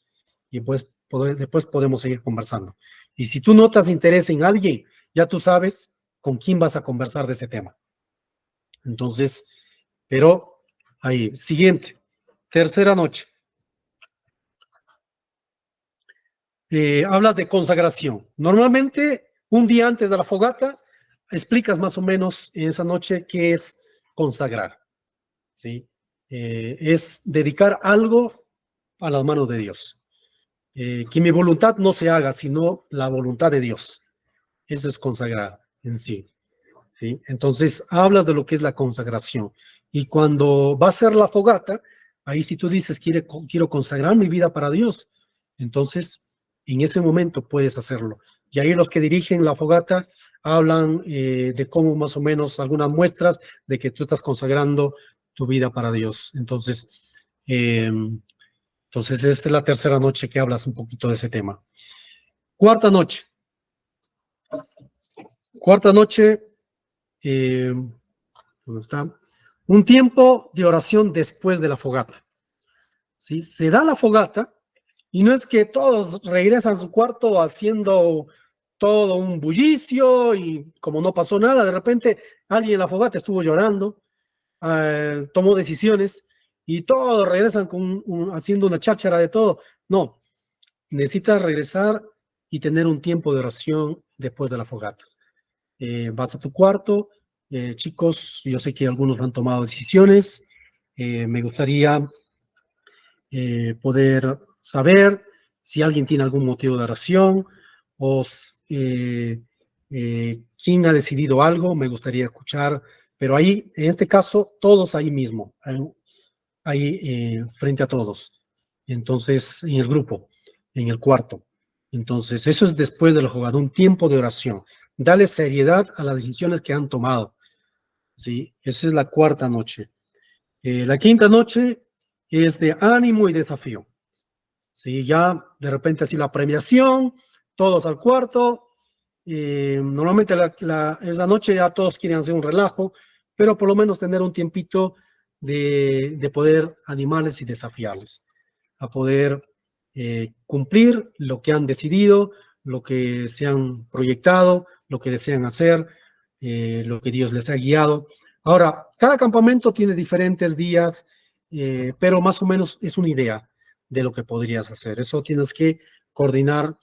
y pues después podemos seguir conversando. Y si tú notas interés en alguien, ya tú sabes con quién vas a conversar de ese tema. Entonces, pero ahí, siguiente, tercera noche. Hablas de consagración. Normalmente, un día antes de la fogata, explicas más o menos en esa noche qué es consagrar, ¿sí? Es dedicar algo a las manos de Dios. Que mi voluntad no se haga, sino la voluntad de Dios. Eso es consagrar en sí, ¿sí? Entonces, hablas de lo que es la consagración. Y cuando va a ser la fogata, ahí si tú dices, quiero consagrar mi vida para Dios, entonces en ese momento puedes hacerlo. Y ahí los que dirigen la fogata hablan de cómo más o menos algunas muestras de que tú estás consagrando tu vida para Dios. Entonces, esta es la tercera noche que hablas un poquito de ese tema. Cuarta noche. Cuarta noche, ¿dónde está? Un tiempo de oración después de la fogata. ¿Sí? Se da la fogata y no es que todos regresan a su cuarto haciendo todo un bullicio y como no pasó nada, de repente alguien en la fogata estuvo llorando, tomó decisiones y todos regresan haciendo una cháchara de todo. No, necesitas regresar y tener un tiempo de oración después de la fogata. Vas a tu cuarto, chicos, yo sé que algunos han tomado decisiones, me gustaría poder saber si alguien tiene algún motivo de oración o quién ha decidido algo, me gustaría escuchar, pero ahí, en este caso, todos ahí mismo, ahí frente a todos. Entonces, en el grupo, en el cuarto. Entonces, eso es después de la jugada, un tiempo de oración. Dale seriedad a las decisiones que han tomado. ¿Sí? Esa es la cuarta noche. La quinta noche es de ánimo y desafío. ¿Sí? Ya de repente así la premiación, todos al cuarto. Normalmente esa noche ya todos quieren hacer un relajo, pero por lo menos tener un tiempito de poder animarles y desafiarles a poder cumplir lo que han decidido, lo que se han proyectado, lo que desean hacer, lo que Dios les ha guiado. Ahora, cada campamento tiene diferentes días, pero más o menos es una idea de lo que podrías hacer. Eso tienes que coordinar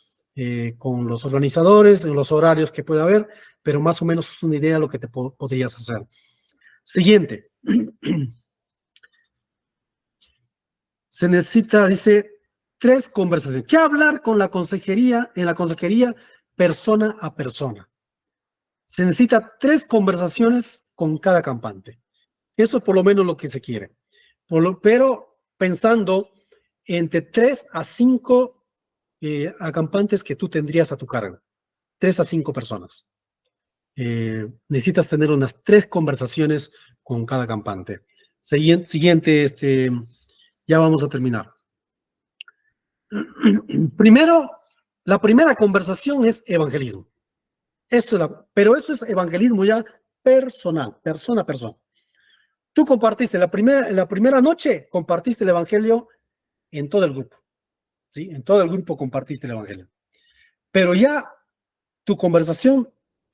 con los organizadores, en los horarios que pueda haber, pero más o menos es una idea de lo que te podrías hacer. Siguiente. Se necesita, dice, 3 conversaciones. ¿Qué hablar con la consejería, en la consejería persona a persona? Se necesita 3 conversaciones con cada campante. Eso es por lo menos lo que se quiere. Pero pensando entre 3 a 5 acampantes que tú tendrías a tu cargo. 3 a 5 personas. necesitas tener unas 3 conversaciones con cada campante. Siguiente, ya vamos a terminar. Primero, la primera conversación es evangelismo. Pero eso es evangelismo ya personal, persona a persona. Tú compartiste la primera noche, compartiste el evangelio en todo el grupo, ¿sí? En todo el grupo compartiste el evangelio. Pero ya tu conversación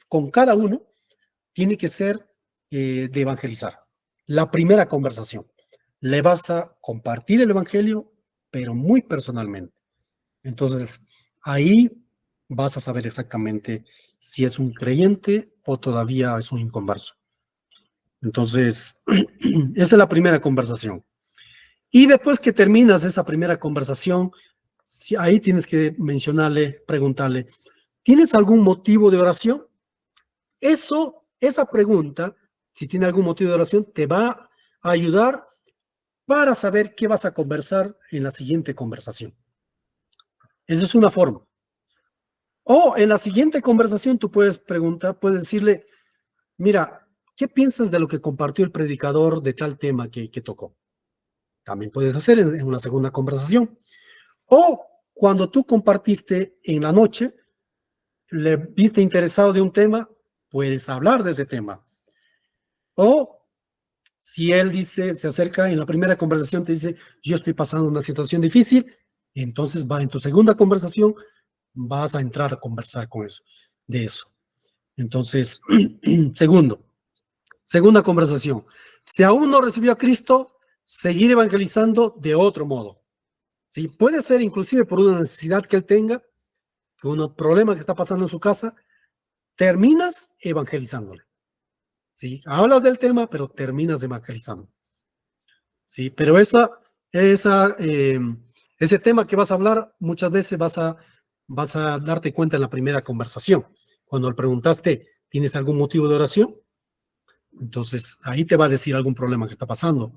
con cada uno tiene que ser de evangelizar. La primera conversación. Le vas a compartir el evangelio, pero muy personalmente. Entonces, ahí vas a saber exactamente si es un creyente o todavía es un inconverso. Entonces, esa es la primera conversación. Y después que terminas esa primera conversación, ahí tienes que mencionarle, preguntarle, ¿tienes algún motivo de oración? Esa pregunta, si tiene algún motivo de oración, te va a ayudar para saber qué vas a conversar en la siguiente conversación. Esa es una forma. O en la siguiente conversación tú puedes preguntar, puedes decirle, mira, ¿qué piensas de lo que compartió el predicador de tal tema que tocó? También puedes hacer en una segunda conversación. O cuando tú compartiste en la noche, le viste interesado de un tema, puedes hablar de ese tema. O si él dice, se acerca en la primera conversación, te dice, yo estoy pasando una situación difícil, entonces va en tu segunda conversación, vas a entrar a conversar con eso, de eso. Entonces, segunda conversación. Si aún no recibió a Cristo, seguir evangelizando de otro modo. ¿Sí? Puede ser inclusive por una necesidad que él tenga, un problema que está pasando en su casa, terminas evangelizándole. ¿Sí? Hablas del tema, pero terminas evangelizando. ¿Sí? Pero ese tema que vas a hablar, muchas veces vas a darte cuenta en la primera conversación. Cuando le preguntaste, ¿tienes algún motivo de oración? Entonces, ahí te va a decir algún problema que está pasando.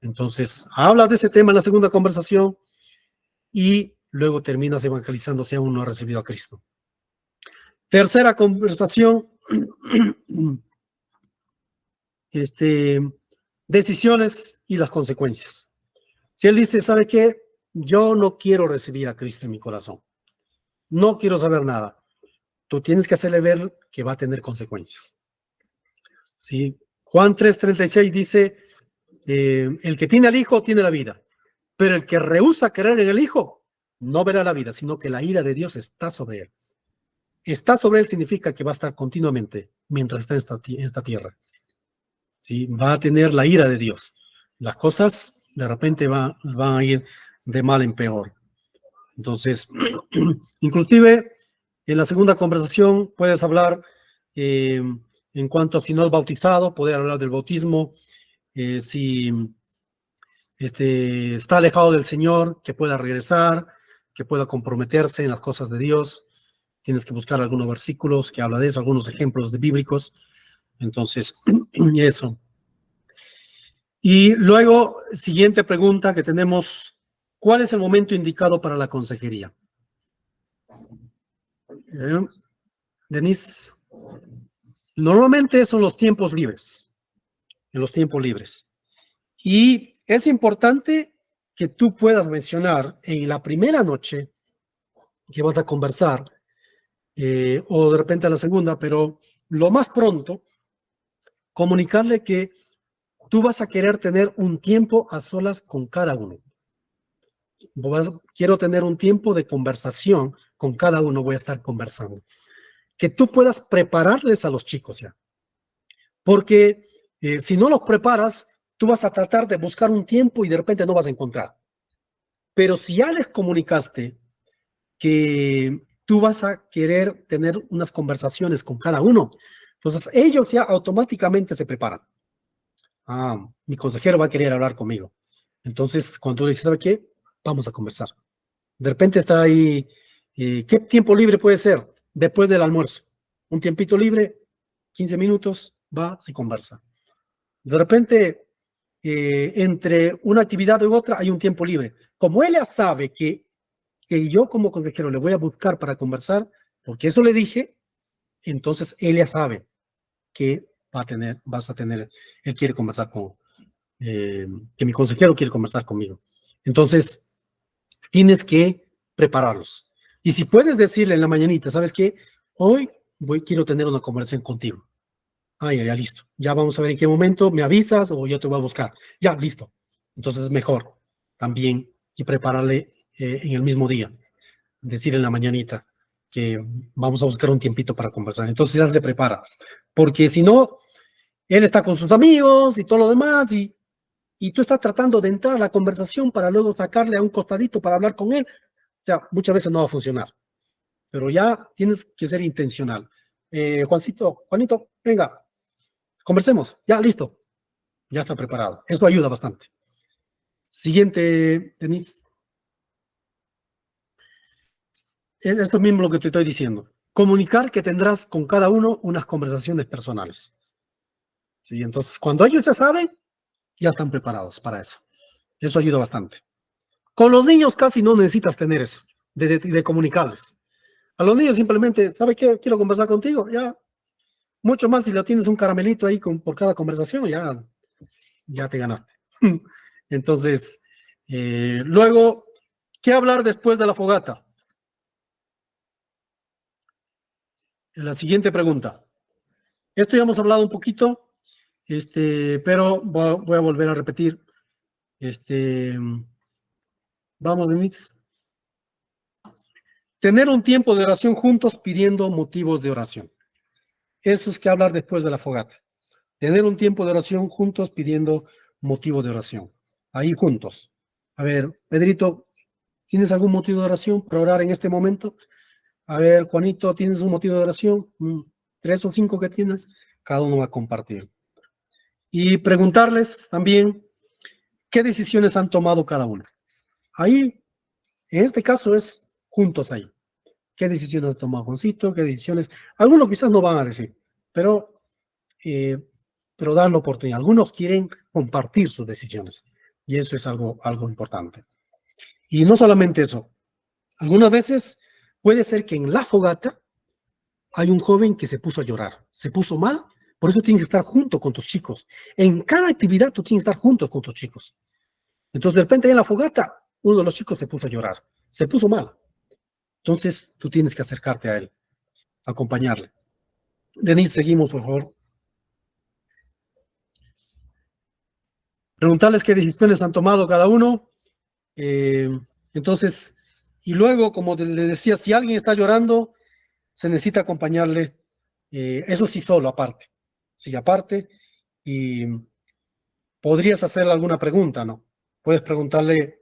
Entonces, hablas de ese tema en la segunda conversación y luego terminas evangelizando si aún no has recibido a Cristo. Tercera conversación, decisiones y las consecuencias. Si él dice, ¿sabe qué? Yo no quiero recibir a Cristo en mi corazón. No quiero saber nada. Tú tienes que hacerle ver que va a tener consecuencias. ¿Sí? Juan 3:36 dice, el que tiene al Hijo tiene la vida, pero el que rehúsa creer en el Hijo no verá la vida, sino que la ira de Dios está sobre él. Está sobre él significa que va a estar continuamente mientras está en esta tierra. ¿Sí? Va a tener la ira de Dios. Las cosas de repente van a ir de mal en peor. Entonces, inclusive en la segunda conversación puedes hablar en cuanto a si no es bautizado, poder hablar del bautismo, si está alejado del Señor, que pueda regresar, que pueda comprometerse en las cosas de Dios. Tienes que buscar algunos versículos que habla de eso, algunos ejemplos bíblicos. Entonces, eso. Y luego, siguiente pregunta que tenemos, ¿cuál es el momento indicado para la consejería? Denise, normalmente son los tiempos libres, en los tiempos libres. Y es importante que tú puedas mencionar en la primera noche que vas a conversar, o de repente a la segunda, pero lo más pronto, comunicarle que tú vas a querer tener un tiempo a solas con cada uno. Quiero tener un tiempo de conversación con cada uno, voy a estar conversando. Que tú puedas prepararles a los chicos ya. Porque si no los preparas, tú vas a tratar de buscar un tiempo y de repente no vas a encontrar. Pero si ya les comunicaste que tú vas a querer tener unas conversaciones con cada uno, entonces ellos ya automáticamente se preparan. Ah, mi consejero va a querer hablar conmigo. Entonces, cuando tú dices, ¿sabe qué? Vamos a conversar. De repente está ahí, ¿qué tiempo libre puede ser? Después del almuerzo. Un tiempito libre, 15 minutos, va, se conversa. De repente, entre una actividad y otra hay un tiempo libre. Como ella sabe que yo como consejero le voy a buscar para conversar, porque eso le dije, entonces ella sabe, que vas a tener, él quiere conversar que mi consejero quiere conversar conmigo. Entonces, tienes que prepararlos. Y si puedes decirle en la mañanita, ¿sabes qué? Hoy quiero tener una conversación contigo. Ya, listo. Ya vamos a ver en qué momento me avisas o yo te voy a buscar. Ya, listo. Entonces es mejor también y prepararle en el mismo día. Decir en la mañanita que vamos a buscar un tiempito para conversar. Entonces ya se prepara. Porque si no, él está con sus amigos y todo lo demás y tú estás tratando de entrar a la conversación para luego sacarle a un costadito para hablar con él. O sea, muchas veces no va a funcionar. Pero ya tienes que ser intencional. Juanito, venga, conversemos. Ya, listo. Ya está preparado. Eso ayuda bastante. Siguiente, Denise. Es esto mismo lo que te estoy diciendo. Comunicar que tendrás con cada uno unas conversaciones personales. ¿Sí? Entonces, cuando ellos ya saben, ya están preparados para eso. Eso ayuda bastante. Con los niños casi no necesitas tener eso, de comunicarles. A los niños simplemente, ¿sabes qué? Quiero conversar contigo. Ya, mucho más si le tienes un caramelito ahí por cada conversación, ya te ganaste. Entonces, luego, ¿qué hablar después de la fogata? La siguiente pregunta. Esto ya hemos hablado un poquito, pero voy a volver a repetir. Vamos, Denise. Tener un tiempo de oración juntos pidiendo motivos de oración. Eso es que hablar después de la fogata. Tener un tiempo de oración juntos pidiendo motivo de oración. Ahí juntos. A ver, Pedrito, ¿tienes algún motivo de oración para orar en este momento? A ver, Juanito, ¿tienes un motivo de oración? 3 o 5 que tienes, cada uno va a compartir. Y preguntarles también qué decisiones han tomado cada uno. Ahí, en este caso es juntos ahí. ¿Qué decisiones has tomado, Juancito? ¿Qué decisiones? Algunos quizás no van a decir, pero dan la oportunidad. Algunos quieren compartir sus decisiones y eso es algo importante. Y no solamente eso, algunas veces puede ser que en la fogata hay un joven que se puso a llorar, se puso mal, por eso tienes que estar junto con tus chicos. En cada actividad tú tienes que estar junto con tus chicos. Entonces de repente en la fogata uno de los chicos se puso a llorar, se puso mal. Entonces tú tienes que acercarte a él, acompañarle. Denise, seguimos, por favor. Preguntarles qué decisiones han tomado cada uno. Entonces, y luego, como le decía, si alguien está llorando, se necesita acompañarle. Eso sí, solo, aparte. Sí, aparte. Y podrías hacerle alguna pregunta, ¿no? Puedes preguntarle,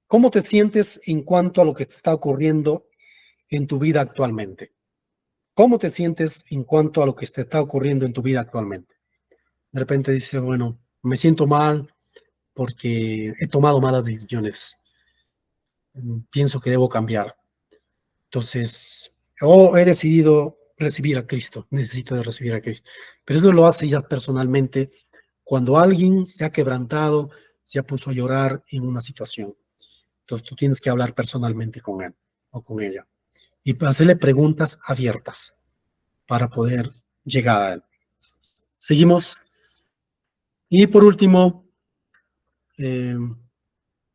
¿cómo te sientes en cuanto a lo que te está ocurriendo en tu vida actualmente? ¿Cómo te sientes en cuanto a lo que te está ocurriendo en tu vida actualmente? De repente dice, bueno, me siento mal porque he tomado malas decisiones. Pienso que debo cambiar. Entonces, he decidido recibir a Cristo, necesito de recibir a Cristo. Pero eso lo hace ya personalmente cuando alguien se ha quebrantado, se ha puesto a llorar en una situación. Entonces tú tienes que hablar personalmente con él o con ella y hacerle preguntas abiertas para poder llegar a él. Seguimos. Y por último,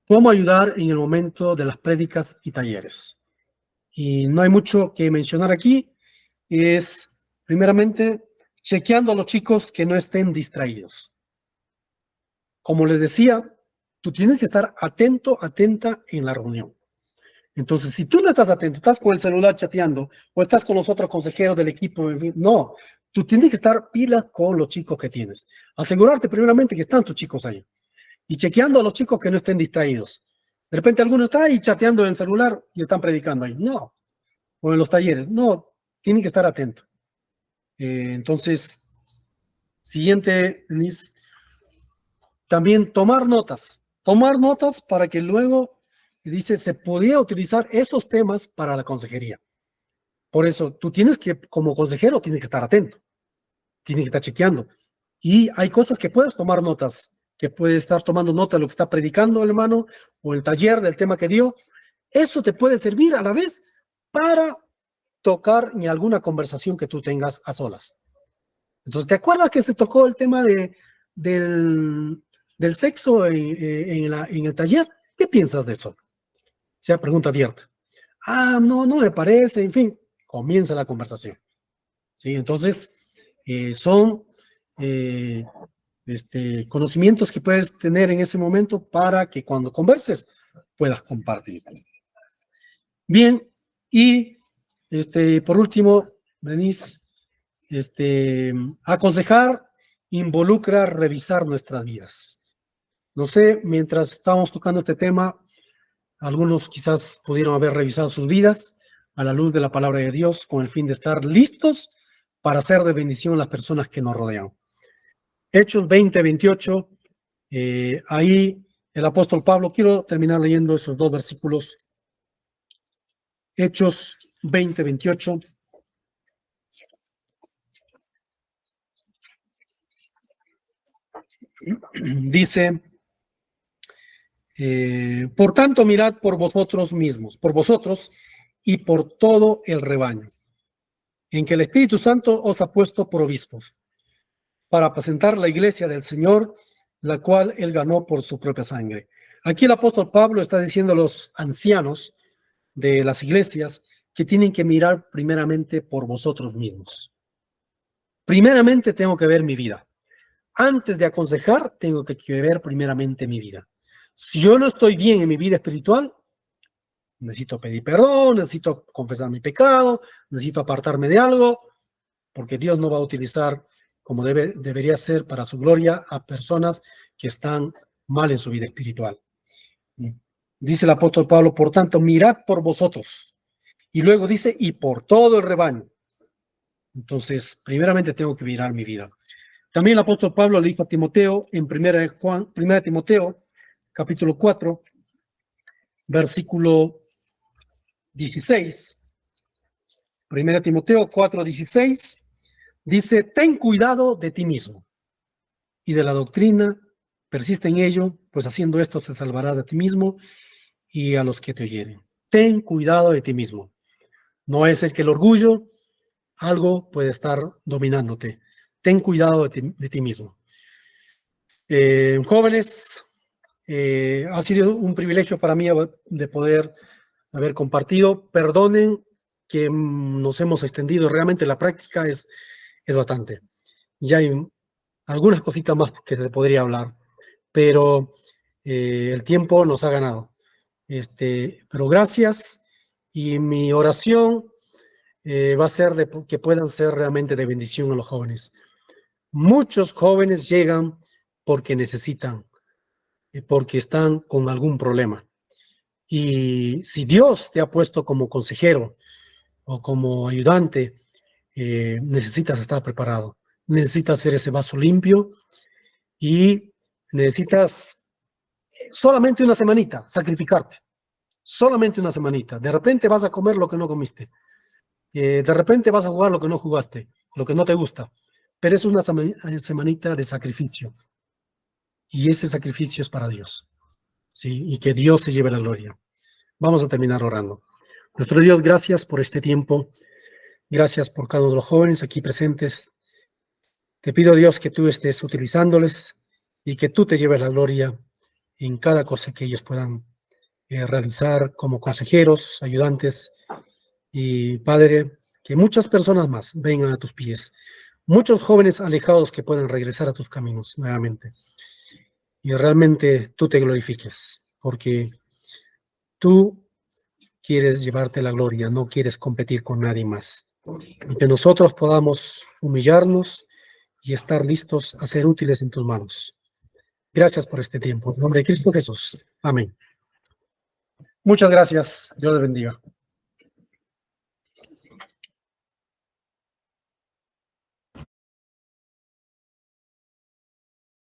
¿cómo ayudar en el momento de las prédicas y talleres? Y no hay mucho que mencionar aquí. Es, primeramente, chequeando a los chicos que no estén distraídos. Como les decía, tú tienes que estar atento, atenta en la reunión. Entonces, si tú no estás atento, estás con el celular chateando o estás con los otros consejeros del equipo, no, tú tienes que estar pila con los chicos que tienes. Asegurarte primeramente que están tus chicos ahí. Y chequeando a los chicos que no estén distraídos. De repente alguno está ahí chateando en el celular y están predicando ahí. No. O en los talleres. No, tienen que estar atentos. Entonces, siguiente, Denise, también tomar notas. Tomar notas para que luego, dice, se podría utilizar esos temas para la consejería. Por eso, tú tienes que, como consejero, tienes que estar atento. Tienes que estar chequeando. Y hay cosas que puedes tomar notas, que puedes estar tomando nota de lo que está predicando el hermano o el taller del tema que dio. Eso te puede servir a la vez para tocar ni alguna conversación que tú tengas a solas. Entonces, ¿te acuerdas que se tocó el tema del sexo en el taller? ¿Qué piensas de eso? O sea, pregunta abierta. Ah, no me parece, en fin, comienza la conversación. ¿Sí? Entonces, son conocimientos que puedes tener en ese momento para que cuando converses puedas compartir. Bien, y por último, Denise, aconsejar involucra revisar nuestras vidas. No sé, mientras estábamos tocando este tema, algunos quizás pudieron haber revisado sus vidas a la luz de la palabra de Dios con el fin de estar listos para ser de bendición a las personas que nos rodean. Hechos 20-28, ahí el apóstol Pablo, quiero terminar leyendo esos dos versículos. Hechos 20-28. Dice, por tanto, mirad por vosotros mismos, por vosotros y por todo el rebaño, en que el Espíritu Santo os ha puesto por obispos, para apacentar la iglesia del Señor, la cual él ganó por su propia sangre. Aquí el apóstol Pablo está diciendo a los ancianos de las iglesias que tienen que mirar primeramente por vosotros mismos. Primeramente tengo que ver mi vida. Antes de aconsejar, tengo que ver primeramente mi vida. Si yo no estoy bien en mi vida espiritual, necesito pedir perdón, necesito confesar mi pecado, necesito apartarme de algo, porque Dios no va a utilizar como debería ser para su gloria a personas que están mal en su vida espiritual. Dice el apóstol Pablo, por tanto, mirad por vosotros. Y luego dice, y por todo el rebaño. Entonces, primeramente tengo que mirar mi vida. También el apóstol Pablo le dijo a Timoteo en 1 Timoteo, capítulo 4, versículo 16. 1 Timoteo 4:16 dice, ten cuidado de ti mismo y de la doctrina, persiste en ello, pues haciendo esto te salvarás de ti mismo y a los que te oyeren. Ten cuidado de ti mismo. No es el que el orgullo, algo puede estar dominándote. Ten cuidado de ti mismo. Jóvenes, ha sido un privilegio para mí de poder haber compartido. Perdonen que nos hemos extendido. Realmente la práctica es bastante. Ya hay algunas cositas más que se podría hablar, pero el tiempo nos ha ganado. Pero gracias, y mi oración va a ser de que puedan ser realmente de bendición a los jóvenes. Muchos jóvenes llegan porque necesitan, porque están con algún problema. Y si Dios te ha puesto como consejero o como ayudante, necesitas estar preparado. Necesitas hacer ese vaso limpio y necesitas solamente una semanita sacrificarte. Solamente una semanita. De repente vas a comer lo que no comiste. De repente vas a jugar lo que no jugaste, lo que no te gusta. Pero es una semanita de sacrificio. Y ese sacrificio es para Dios. ¿Sí? Y que Dios se lleve la gloria. Vamos a terminar orando. Nuestro Dios, gracias por este tiempo. Gracias por cada uno de los jóvenes aquí presentes. Te pido, Dios, que tú estés utilizándoles y que tú te lleves la gloria en cada cosa que ellos puedan realizar como consejeros, ayudantes. Y, Padre, que muchas personas más vengan a tus pies. Muchos jóvenes alejados que puedan regresar a tus caminos nuevamente. Y realmente tú te glorifiques, porque tú quieres llevarte la gloria, no quieres competir con nadie más. Y que nosotros podamos humillarnos y estar listos a ser útiles en tus manos. Gracias por este tiempo. En nombre de Cristo Jesús. Amén. Muchas gracias. Dios les bendiga.